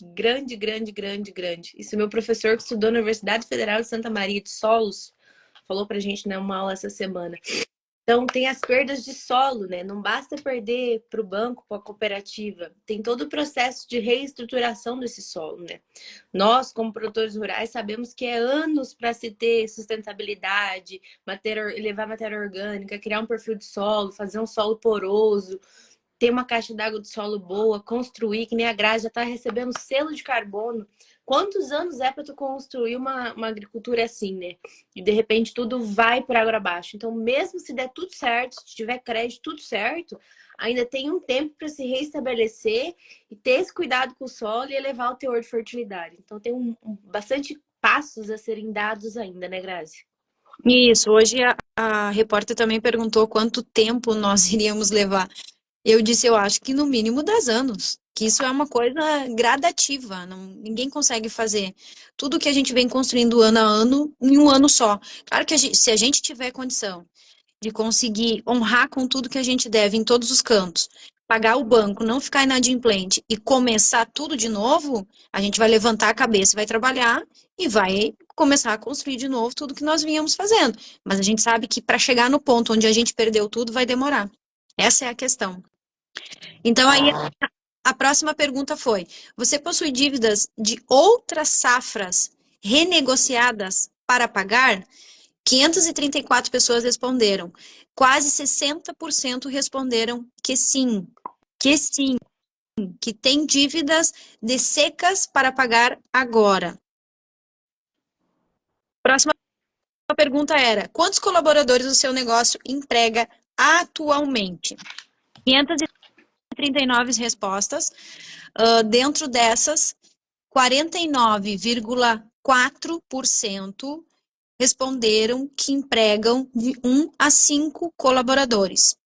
grande, grande, grande, grande. Isso meu professor que estudou na Universidade Federal de Santa Maria de Solos falou pra gente numa aula essa semana. Então, tem as perdas de solo, né? Não basta perder para o banco, para a cooperativa. Tem todo o processo de reestruturação desse solo, né? Nós, como produtores rurais, sabemos que é anos para se ter sustentabilidade, levar matéria orgânica, criar um perfil de solo, fazer um solo poroso, ter uma caixa d'água de solo boa, construir, que nem a Grazi já está recebendo selo de carbono. Quantos anos é para tu construir uma agricultura assim, né? E de repente tudo vai por água abaixo. Então, mesmo se der tudo certo, se tiver crédito, tudo certo, ainda tem um tempo para se reestabelecer e ter esse cuidado com o solo e elevar o teor de fertilidade. Então, tem bastante passos a serem dados ainda, né, Grazi? Isso, hoje a repórter também perguntou quanto tempo nós iríamos levar. Eu disse, eu acho que no mínimo 10 anos, que isso é uma coisa gradativa, ninguém consegue fazer tudo que a gente vem construindo ano a ano em um ano só. Claro que se a gente tiver condição de conseguir honrar com tudo que a gente deve em todos os cantos, pagar o banco, não ficar inadimplente e começar tudo de novo, a gente vai levantar a cabeça, vai trabalhar e vai começar a construir de novo tudo que nós vínhamos fazendo. Mas a gente sabe que para chegar no ponto onde a gente perdeu tudo vai demorar. Essa é a questão. Então aí a próxima pergunta foi: você possui dívidas de outras safras renegociadas para pagar? 534 pessoas responderam. Quase 60% responderam que sim, que tem dívidas de secas para pagar agora. Próxima pergunta era: quantos colaboradores o seu negócio emprega atualmente? 539 respostas. Dentro dessas, 49,4% responderam que empregam de 1 a 5 colaboradores.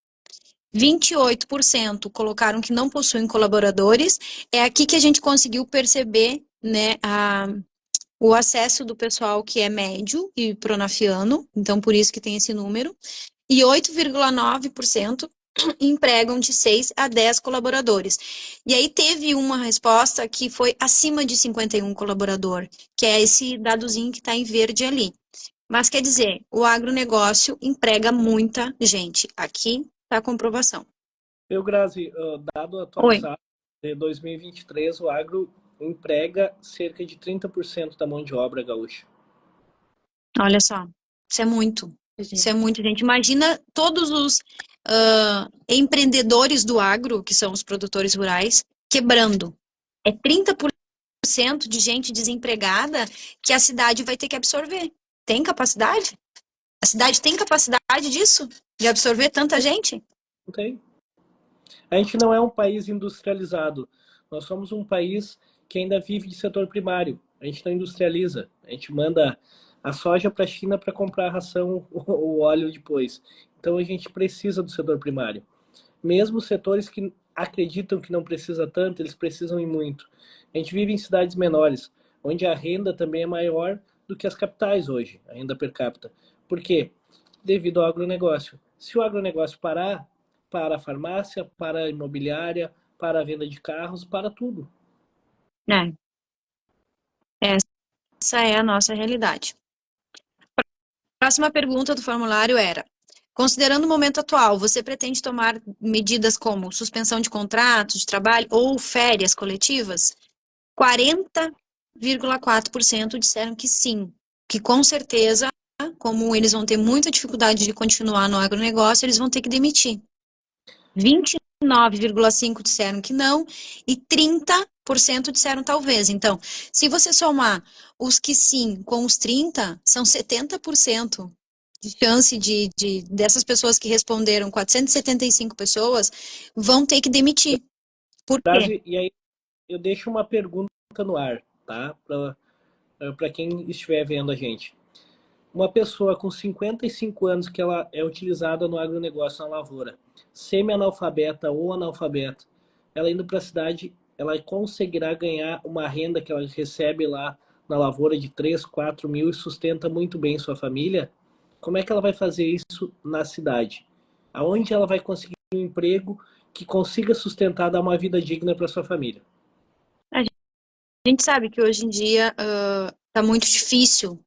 28% colocaram que não possuem colaboradores. É aqui que a gente conseguiu perceber, né, o acesso do pessoal que é médio e pronafiano, então por isso que tem esse número. E 8,9% empregam de 6 a 10 colaboradores. E aí teve uma resposta que foi acima de 51 colaborador, que é esse dadozinho que está em verde ali. Mas quer dizer, o agronegócio emprega muita gente. Aqui está a comprovação. Eu, Grazi, dado Oi. atualizado de 2023, o agro emprega cerca de 30% da mão de obra gaúcha. Olha só, isso é muito. Isso é muito, gente. Imagina todos os empreendedores do agro, que são os produtores rurais, quebrando. É 30% de gente desempregada que a cidade vai ter que absorver. Tem capacidade? A cidade tem capacidade disso? De absorver tanta gente? Não tem. A gente não é um país industrializado. Nós somos um país que ainda vive de setor primário. A gente não industrializa. A gente manda a soja para a China para comprar a ração, o óleo depois. Então a gente precisa do setor primário. Mesmo os setores que acreditam que não precisa tanto, eles precisam e muito. A gente vive em cidades menores, onde a renda também é maior do que as capitais hoje, a renda per capita. Por quê? Devido ao agronegócio. Se o agronegócio parar, para a farmácia, para a imobiliária, para a venda de carros, para tudo. É. Essa é a nossa realidade. Próxima pergunta do formulário era: considerando o momento atual, você pretende tomar medidas como suspensão de contratos de trabalho ou férias coletivas? 40,4% disseram que sim, que com certeza, como eles vão ter muita dificuldade de continuar no agronegócio, eles vão ter que demitir. 29,5% disseram que não e 30% disseram talvez. Então, se você somar os que sim com os 30%, são 70% de chance dessas pessoas que responderam, 475 pessoas, vão ter que demitir. Por quê? E aí eu deixo uma pergunta no ar, tá? Para quem estiver vendo a gente. Uma pessoa com 55 anos que ela é utilizada no agronegócio, na lavoura, semi-analfabeta ou analfabeta, ela indo para a cidade, ela conseguirá ganhar uma renda que ela recebe lá na lavoura de 3, 4 mil e sustenta muito bem sua família? Como é que ela vai fazer isso na cidade? Aonde ela vai conseguir um emprego que consiga sustentar, dar uma vida digna para sua família? A gente sabe que hoje em dia está muito difícil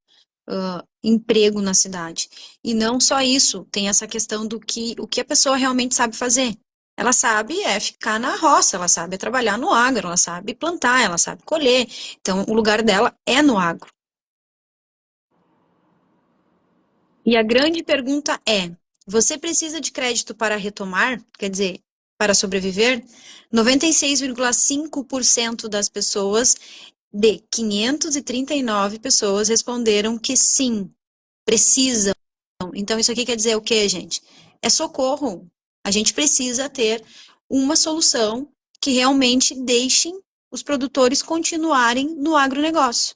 emprego na cidade. E não só isso, tem essa questão do que o que a pessoa realmente sabe fazer. Ela sabe ficar na roça, ela sabe trabalhar no agro, ela sabe plantar, ela sabe colher. Então, o lugar dela é no agro. E a grande pergunta é: você precisa de crédito para retomar? Quer dizer, para sobreviver? 96,5% das pessoas, de 539 pessoas, responderam que sim, precisam. Então, isso aqui quer dizer o quê, gente? É socorro. A gente precisa ter uma solução que realmente deixe os produtores continuarem no agronegócio.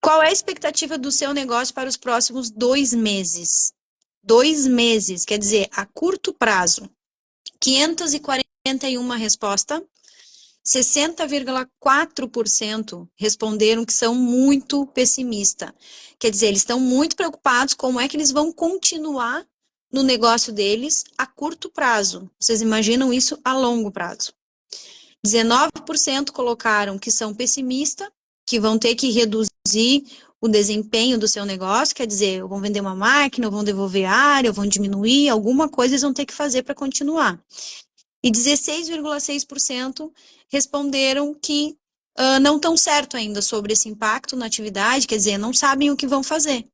Qual é a expectativa do seu negócio para os próximos 2 meses? 2 meses, quer dizer, a curto prazo. 541 respostas, 60,4% responderam que são muito pessimistas. Quer dizer, eles estão muito preocupados como é que eles vão continuar no negócio deles a curto prazo. Vocês imaginam isso a longo prazo. 19% colocaram que são pessimistas, que vão ter que reduzir o desempenho do seu negócio, quer dizer, vão vender uma máquina, vão devolver área, vão diminuir, alguma coisa eles vão ter que fazer para continuar. E 16,6% responderam que não estão certo ainda sobre esse impacto na atividade, quer dizer, não sabem o que vão fazer.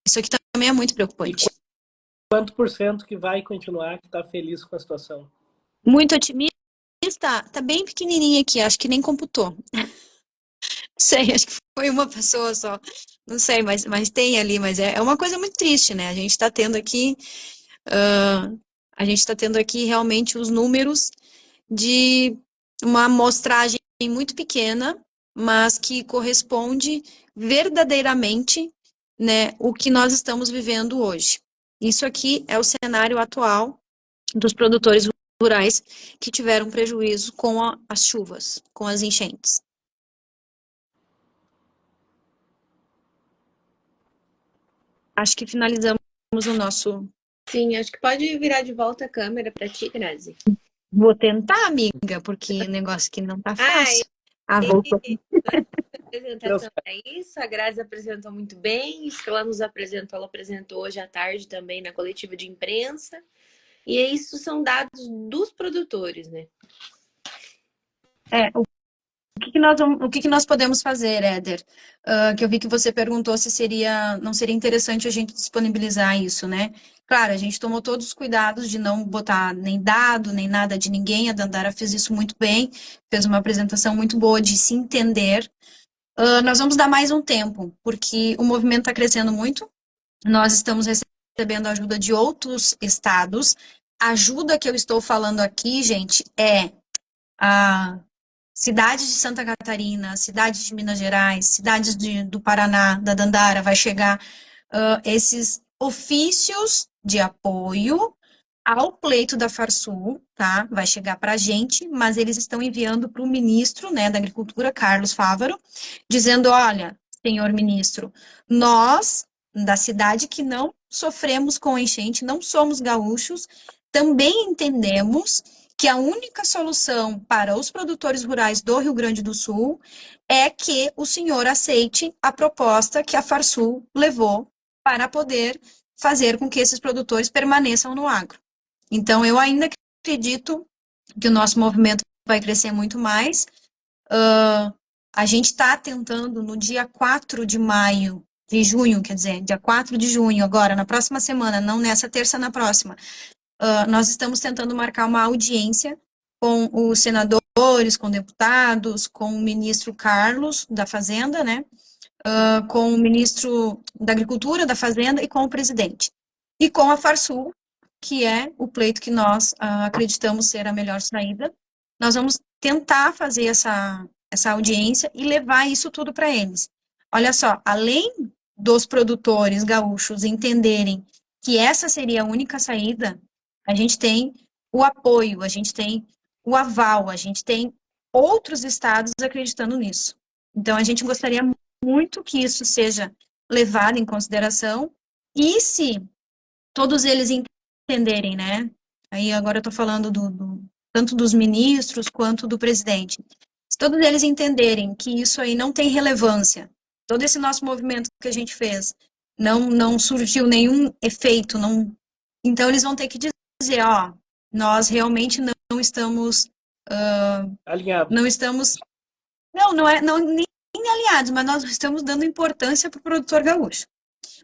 Isso aqui também é muito preocupante. E quanto por cento que vai continuar, que está feliz com a situação? Muito otimista? Tá bem pequenininha aqui, acho que nem computou. Sei, acho que foi uma pessoa só. Não sei, mas tem ali, mas é uma coisa muito triste, né? A gente está tendo aqui realmente os números de uma amostragem muito pequena, mas que corresponde verdadeiramente, né, o que nós estamos vivendo hoje. Isso aqui é o cenário atual dos produtores rurais que tiveram prejuízo com as chuvas, com as enchentes. Acho que finalizamos o nosso... Sim, acho que pode virar de volta a câmera para ti, Grazi. Vou tentar, amiga, porque o negócio aqui não tá fácil. Voltou. Apresentação é isso, a Grazi apresentou muito bem, isso que ela nos apresentou, ela apresentou hoje à tarde também na coletiva de imprensa, e isso são dados dos produtores, né? O que nós podemos fazer, Éder? Que eu vi que você perguntou se não seria interessante a gente disponibilizar isso, né? Claro, a gente tomou todos os cuidados de não botar nem dado, nem nada de ninguém. A Dandara fez isso muito bem, fez uma apresentação muito boa de se entender. Nós vamos dar mais um tempo, porque o movimento está crescendo muito. Nós estamos recebendo ajuda de outros estados. A ajuda que eu estou falando aqui, gente, é a cidade de Santa Catarina, cidade de Minas Gerais, cidades do Paraná, da Dandara, vai chegar esses ofícios de apoio ao pleito da Farsul, tá? Vai chegar para a gente, mas eles estão enviando para o ministro, né, da Agricultura, Carlos Fávaro, dizendo, olha, senhor ministro, nós, da cidade que não sofremos com enchente, não somos gaúchos, também entendemos que a única solução para os produtores rurais do Rio Grande do Sul é que o senhor aceite a proposta que a Farsul levou para poder fazer com que esses produtores permaneçam no agro. Então, eu ainda acredito que o nosso movimento vai crescer muito mais. A gente está tentando, no dia 4 de junho, quer dizer, dia 4 de junho, agora, na próxima semana, não nessa terça, na próxima, nós estamos tentando marcar uma audiência com os senadores, com deputados, com o ministro Carlos, da Fazenda, né? Com o ministro da Agricultura, da Fazenda e com o presidente. E com a Farsul, que é o pleito que nós acreditamos ser a melhor saída. Nós vamos tentar fazer essa audiência e levar isso tudo para eles. Olha só, além dos produtores gaúchos entenderem que essa seria a única saída, a gente tem o apoio, a gente tem o aval, a gente tem outros estados acreditando nisso. Então, a gente gostaria muito que isso seja levado em consideração e se todos eles entenderem, né? Aí agora eu estou falando tanto dos ministros quanto do presidente. Se todos eles entenderem que isso aí não tem relevância, todo esse nosso movimento que a gente fez não surgiu nenhum efeito, então eles vão ter que dizer, ó, nós realmente não estamos alinhados. Não estamos nem alinhados, mas nós estamos dando importância para o produtor gaúcho.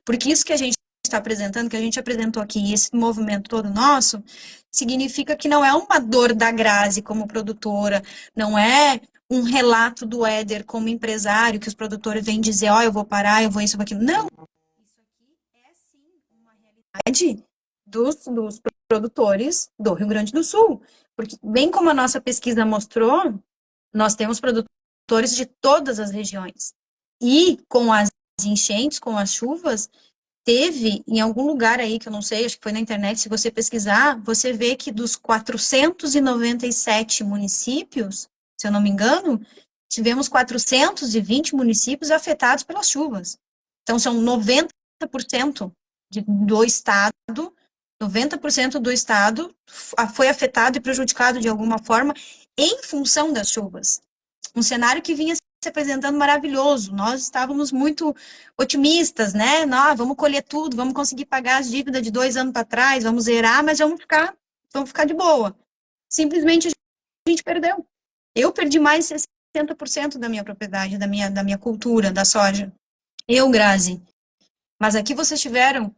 Porque isso que a gente está apresentando, que a gente apresentou aqui, esse movimento todo nosso, significa que não é uma dor da Grazi como produtora, não é um relato do Éder como empresário, que os produtores vêm dizer, ó, eu vou parar, eu vou isso, eu vou aquilo. Não. Isso aqui é sim uma realidade dos produtores do Rio Grande do Sul. Porque, bem como a nossa pesquisa mostrou, nós temos produtores de todas as regiões. E com as enchentes, com as chuvas, teve em algum lugar aí, que eu não sei, acho que foi na internet, se você pesquisar, você vê que dos 497 municípios, se eu não me engano, tivemos 420 municípios afetados pelas chuvas. Então, são 90% do estado, 90% do estado foi afetado e prejudicado de alguma forma em função das chuvas. Um cenário que vinha se apresentando maravilhoso. Nós estávamos muito otimistas, né? Vamos colher tudo, vamos conseguir pagar as dívidas de 2 anos para trás, vamos zerar, mas vamos ficar de boa. Simplesmente a gente perdeu. Eu perdi mais de 60% da minha propriedade, da minha cultura, da soja. Eu, Grazi. Mas aqui vocês tiveram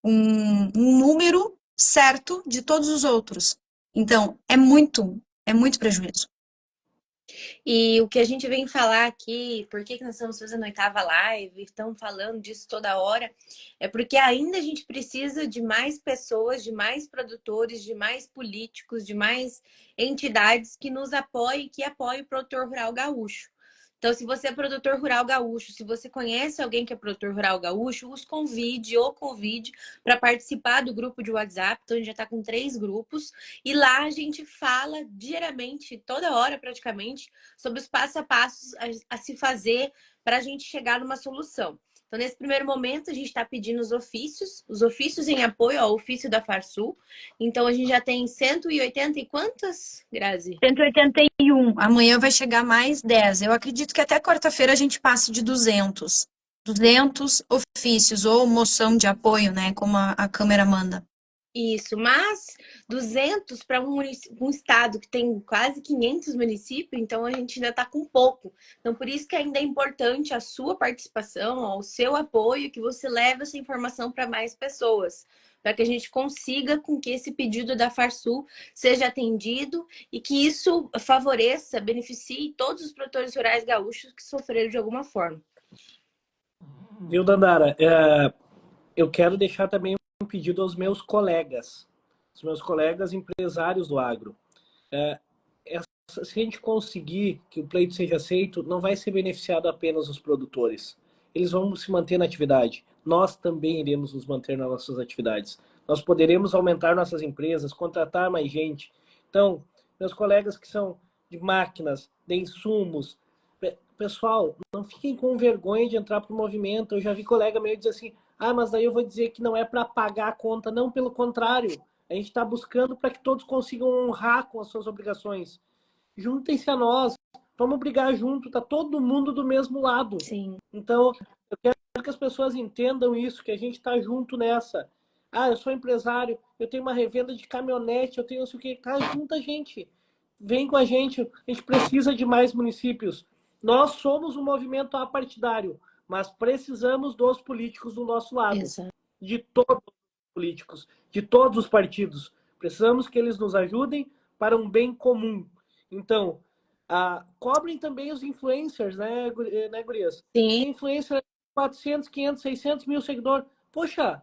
um número certo de todos os outros. Então, é muito prejuízo. E o que a gente vem falar aqui, por que nós estamos fazendo a 8ª live, estamos falando disso toda hora, é porque ainda a gente precisa de mais pessoas, de mais produtores, de mais políticos, de mais entidades que nos apoiem, que apoiem o produtor rural gaúcho. Então, se você é produtor rural gaúcho, se você conhece alguém que é produtor rural gaúcho, os convide ou convide para participar do grupo de WhatsApp. Então, a gente já está com 3 grupos. E lá a gente fala diariamente, toda hora praticamente, sobre os passo a passos a se fazer para a gente chegar numa solução. Então, nesse primeiro momento, a gente está pedindo os ofícios em apoio ao ofício da Farsul. Então, a gente já tem 180 e quantas, Grazi? 181. Amanhã vai chegar mais 10. Eu acredito que até quarta-feira a gente passe de 200. 200 ofícios ou moção de apoio, né? Como a Câmara manda. Isso, mas 200 para um estado que tem quase 500 municípios, então a gente ainda está com pouco. Então, por isso que ainda é importante a sua participação, o seu apoio, que você leve essa informação para mais pessoas, para que a gente consiga com que esse pedido da Farsul seja atendido e que isso favoreça, beneficie todos os produtores rurais gaúchos que sofreram de alguma forma. Viu, Dandara? Eu quero deixar também um pedido aos meus colegas, os meus colegas empresários do agro. Se a gente conseguir que o pleito seja aceito, não vai ser beneficiado apenas os produtores. Eles vão se manter na atividade. Nós também iremos nos manter nas nossas atividades. Nós poderemos aumentar nossas empresas, contratar mais gente. Então, meus colegas que são de máquinas, de insumos, pessoal, não fiquem com vergonha de entrar para o movimento. Eu já vi colega meu dizer assim, mas daí eu vou dizer que não é para pagar a conta. Não, pelo contrário. A gente está buscando para que todos consigam honrar com as suas obrigações. Juntem-se a nós, vamos brigar junto, tá todo mundo do mesmo lado. Sim. Então, eu quero que as pessoas entendam isso, que a gente tá junto nessa. Eu sou empresário, eu tenho uma revenda de caminhonete, eu tenho não sei o que. Junta a gente. Vem com a gente precisa de mais municípios. Nós somos um movimento apartidário, mas precisamos dos políticos do nosso lado. Exato. De todos os políticos, de todos os partidos. Precisamos que eles nos ajudem para um bem comum. Então, cobrem também os influencers, né, gurias? Sim. Tem influencer 400, 500, 600 mil seguidores. Poxa,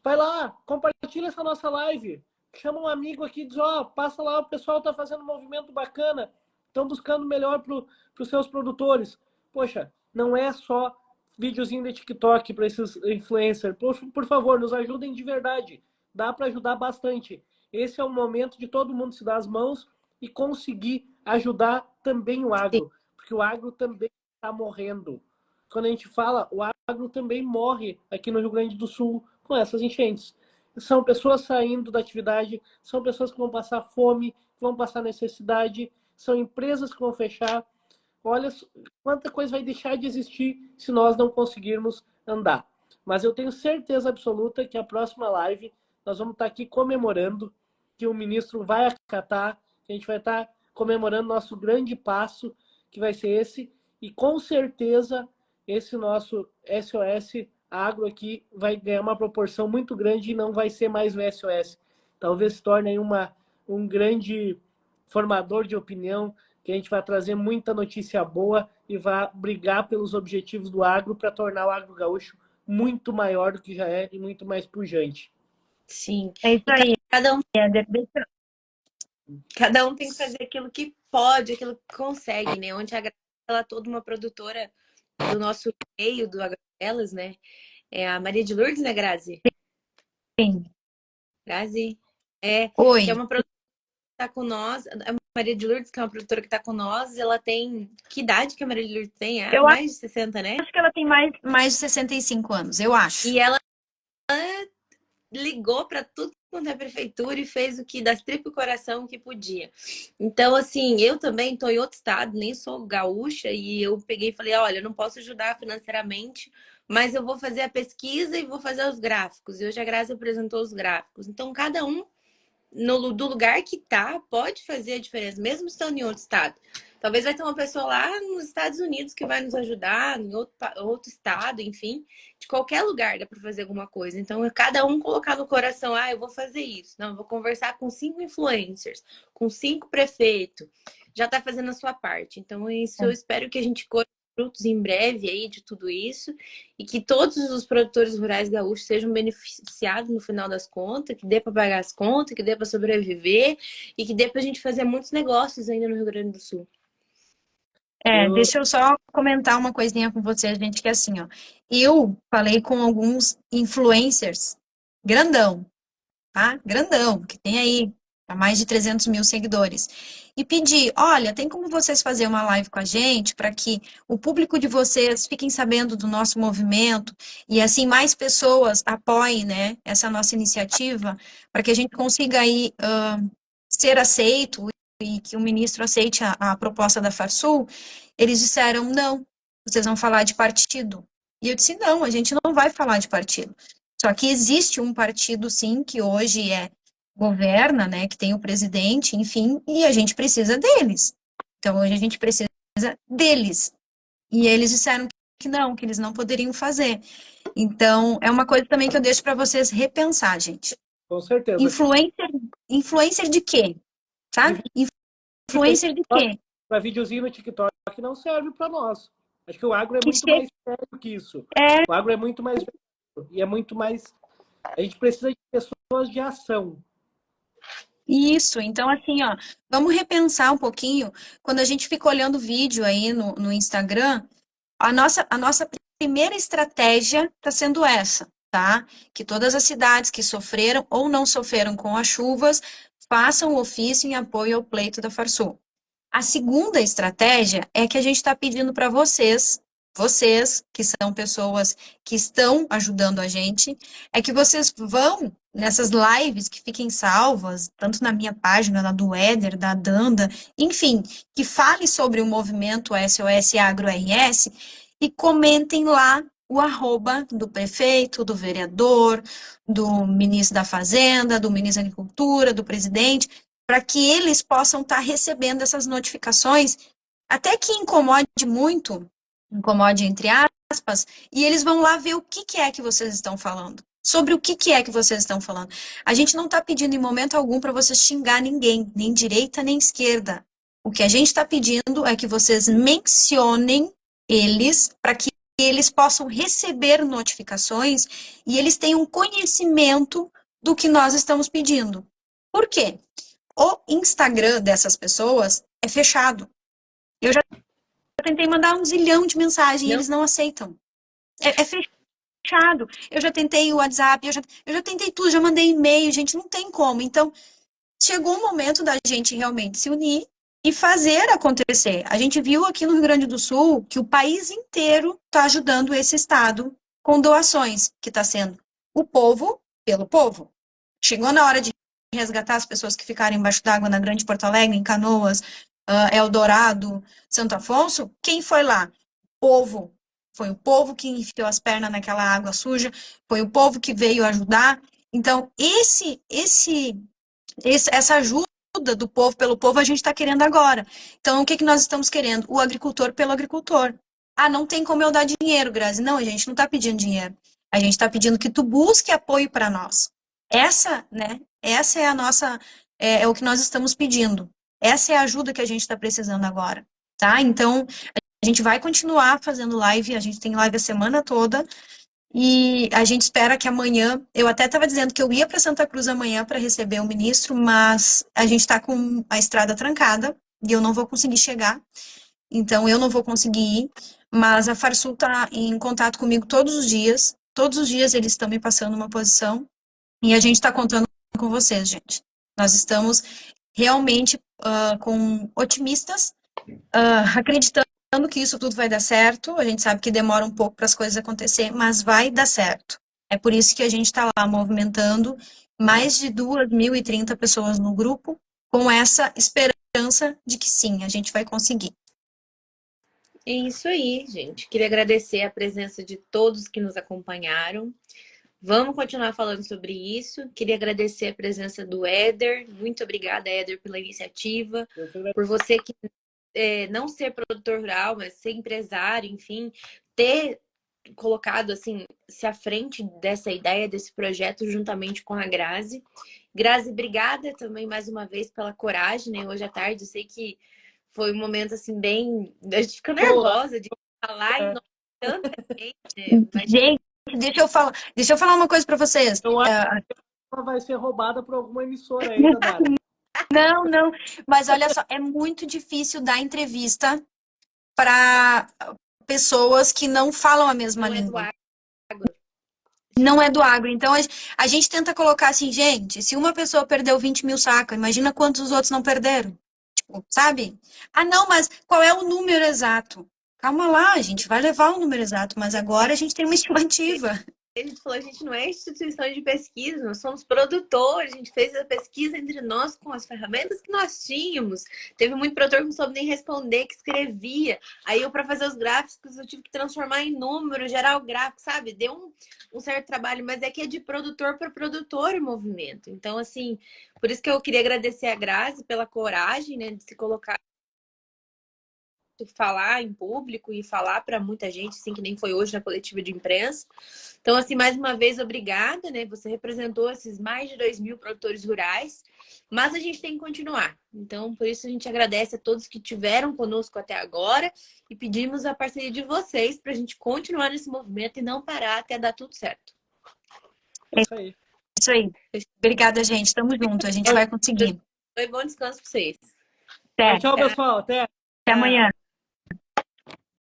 vai lá, compartilha essa nossa live. Chama um amigo aqui e diz, passa lá, o pessoal tá fazendo um movimento bacana. Estão buscando melhor para os seus produtores. Poxa, não é só videozinho de TikTok para esses influencers. Por favor, nos ajudem de verdade. Dá para ajudar bastante. Esse é o momento de todo mundo se dar as mãos e conseguir ajudar também o agro. Porque o agro também está morrendo. Quando a gente fala, o agro também morre aqui no Rio Grande do Sul com essas enchentes. São pessoas saindo da atividade, são pessoas que vão passar fome, que vão passar necessidade, são empresas que vão fechar. Olha quanta coisa vai deixar de existir se nós não conseguirmos andar. Mas eu tenho certeza absoluta que a próxima live nós vamos estar aqui comemorando, que o ministro vai acatar, que a gente vai estar comemorando nosso grande passo, que vai ser esse, e com certeza esse nosso SOS Agro aqui vai ganhar uma proporção muito grande e não vai ser mais o SOS. Talvez se torne aí um grande formador de opinião, que a gente vai trazer muita notícia boa e vai brigar pelos objetivos do agro para tornar o agro gaúcho muito maior do que já é e muito mais pujante. Sim. É isso aí. Cada um tem que fazer aquilo que pode, aquilo que consegue, né? Onde a Graça, ela é toda uma produtora do nosso meio, do Agroelas, né? É a Maria de Lourdes, né, Grazi? Sim. Grazi? É, Oi. que é uma produtora que tá com nós. A Maria de Lourdes, que é uma produtora que tá com nós, ela tem... Que idade que a Maria de Lourdes tem? É Eu mais de 60, né? acho que ela tem mais de 65 anos, eu acho. E ela ligou para tudo quanto é prefeitura e fez o que das tripas e coração que podia. Então, assim, eu também estou em outro estado, nem sou gaúcha, e eu peguei e falei, olha, eu não posso ajudar financeiramente, mas eu vou fazer a pesquisa e vou fazer os gráficos. E hoje a Grazi apresentou os gráficos. Então, cada um do lugar que tá, pode fazer a diferença, mesmo estando em outro estado. Talvez vai ter uma pessoa lá nos Estados Unidos que vai nos ajudar, em outro estado, enfim. De qualquer lugar dá para fazer alguma coisa. Então, é cada um colocar no coração, eu vou fazer isso. Não, eu vou conversar com 5 influencers, com 5 prefeitos. Já tá fazendo a sua parte. Então, isso eu espero que a gente colhe frutos em breve aí de tudo isso e que todos os produtores rurais gaúchos sejam beneficiados no final das contas, que dê para pagar as contas, que dê para sobreviver e que dê para a gente fazer muitos negócios ainda no Rio Grande do Sul. Deixa eu só comentar uma coisinha com você, gente, que é assim, ó. Eu falei com alguns influencers grandão, tá? Grandão, que tem aí mais de 300 mil seguidores. E pedi, olha, tem como vocês fazer uma live com a gente para que o público de vocês fiquem sabendo do nosso movimento e assim mais pessoas apoiem, né, essa nossa iniciativa para que a gente consiga aí ser aceito e que o ministro aceite a proposta da Farsul. Eles disseram, não, vocês vão falar de partido. E eu disse, não, a gente não vai falar de partido. Só que existe um partido, sim, que hoje governa, né, que tem o presidente, enfim, e a gente precisa deles. Então, hoje a gente precisa deles. E eles disseram que eles não poderiam fazer. Então, é uma coisa também que eu deixo para vocês repensar, gente. Com certeza. Influencer de quê? Tá? Influencer de quê? Para videozinho no TikTok não serve para nós. Acho que o agro é muito mais sério que isso. O agro é muito mais e é muito mais. A gente precisa de pessoas de ação. Isso, então assim, ó, vamos repensar um pouquinho. Quando a gente fica olhando vídeo aí no Instagram, a nossa primeira estratégia está sendo essa, tá? Que todas as cidades que sofreram ou não sofreram com as chuvas façam o ofício em apoio ao pleito da Farsul. A segunda estratégia é que a gente está pedindo para vocês que são pessoas que estão ajudando a gente, é que vocês vão nessas lives que fiquem salvas, tanto na minha página, na do Éder, da Danda, enfim, que fale sobre o movimento SOS Agro RS e comentem lá o arroba do prefeito, do vereador, do ministro da Fazenda, do ministro da Agricultura, do presidente, para que eles possam estar recebendo essas notificações, até que incomode muito, incomode entre aspas, e eles vão lá ver o que é que vocês estão falando. Sobre o que é que vocês estão falando. A gente não está pedindo em momento algum para vocês xingar ninguém, nem direita nem esquerda. O que a gente está pedindo é que vocês mencionem eles para que eles possam receber notificações e eles tenham conhecimento do que nós estamos pedindo. Por quê? O Instagram dessas pessoas é fechado. Eu já tentei mandar 1 zilhão de mensagens e eles não aceitam. É fechado. Eu já tentei o WhatsApp, eu já tentei tudo, já mandei e-mail, gente, não tem como. Então, chegou o momento da gente realmente se unir e fazer acontecer. A gente viu aqui no Rio Grande do Sul que o país inteiro está ajudando esse estado com doações, que está sendo o povo pelo povo. Chegou na hora de resgatar as pessoas que ficaram embaixo d'água na Grande Porto Alegre, em Canoas, Eldorado, Santo Afonso. Quem foi lá? O povo. Foi o povo que enfiou as pernas naquela água suja, foi o povo que veio ajudar. Então, essa ajuda do povo pelo povo a gente está querendo agora. Então, o que nós estamos querendo? O agricultor pelo agricultor. Ah, não tem como eu dar dinheiro, Grazi. Não, a gente não está pedindo dinheiro. A gente está pedindo que tu busque apoio para nós. Essa é a nossa, é o que nós estamos pedindo. Essa é a ajuda que a gente está precisando agora, tá? Então, a gente vai continuar fazendo live, a gente tem live a semana toda, e a gente espera que amanhã, eu até estava dizendo que eu ia para Santa Cruz amanhã para receber o ministro, mas a gente está com a estrada trancada, e eu não vou conseguir chegar, então eu não vou conseguir ir, mas a Farsul está em contato comigo todos os dias eles estão me passando uma posição, e a gente está contando com vocês, gente. Nós estamos realmente com otimistas, acreditando que isso tudo vai dar certo. A gente sabe que demora um pouco para as coisas acontecer, mas vai dar certo. É por isso que a gente está lá movimentando mais de 2.030 pessoas no grupo, com essa esperança de que sim, a gente vai conseguir. É isso aí, gente. Queria agradecer a presença de todos que nos acompanharam. Vamos continuar falando sobre isso. Queria agradecer a presença do Éder. Muito obrigada, Éder, pela iniciativa. Por você que não ser produtor rural, mas ser empresário, enfim, ter colocado assim se à frente dessa ideia, desse projeto, juntamente com a Grazi. Grazi, obrigada também mais uma vez pela coragem, né? Hoje à tarde, eu sei que foi um momento assim bem. A gente fica nervosa de falar em nome de tanta gente, né? Mas... Gente, deixa eu falar uma coisa para vocês. Eu acho que ela vai ser roubada por alguma emissora ainda, Dara. Não, mas olha só, é muito difícil dar entrevista para pessoas que não falam a mesma não língua. É Não é do agro. Então a gente tenta colocar assim, gente, se uma pessoa perdeu 20 mil sacas, imagina quantos os outros não perderam. Tipo, sabe? Ah, não, mas qual é o número exato? Calma lá, a gente vai levar o número exato, mas agora a gente tem uma estimativa. a gente falou, a gente não é instituição de pesquisa, nós somos produtores, a gente fez a pesquisa entre nós com as ferramentas que nós tínhamos. Teve muito produtor que não soube nem responder, que escrevia. Aí eu, para fazer os gráficos, eu tive que transformar em número, gerar o gráfico, sabe? Deu um certo trabalho, mas é que é de produtor para produtor o movimento. Então, assim, por isso que eu queria agradecer a Grazi pela coragem, né, de se colocar, falar em público e falar para muita gente, assim, que nem foi hoje na coletiva de imprensa. Então, assim, mais uma vez, obrigada, né? Você representou esses mais de 2.000 produtores rurais, mas a gente tem que continuar. Então, por isso a gente agradece a todos que tiveram conosco até agora e pedimos a parceria de vocês para a gente continuar nesse movimento e não parar até dar tudo certo. É isso aí. Isso aí. Obrigada, gente. Tamo junto. A gente vai conseguir. Foi bom descanso para vocês. Até. Tchau, pessoal. Até. Até amanhã.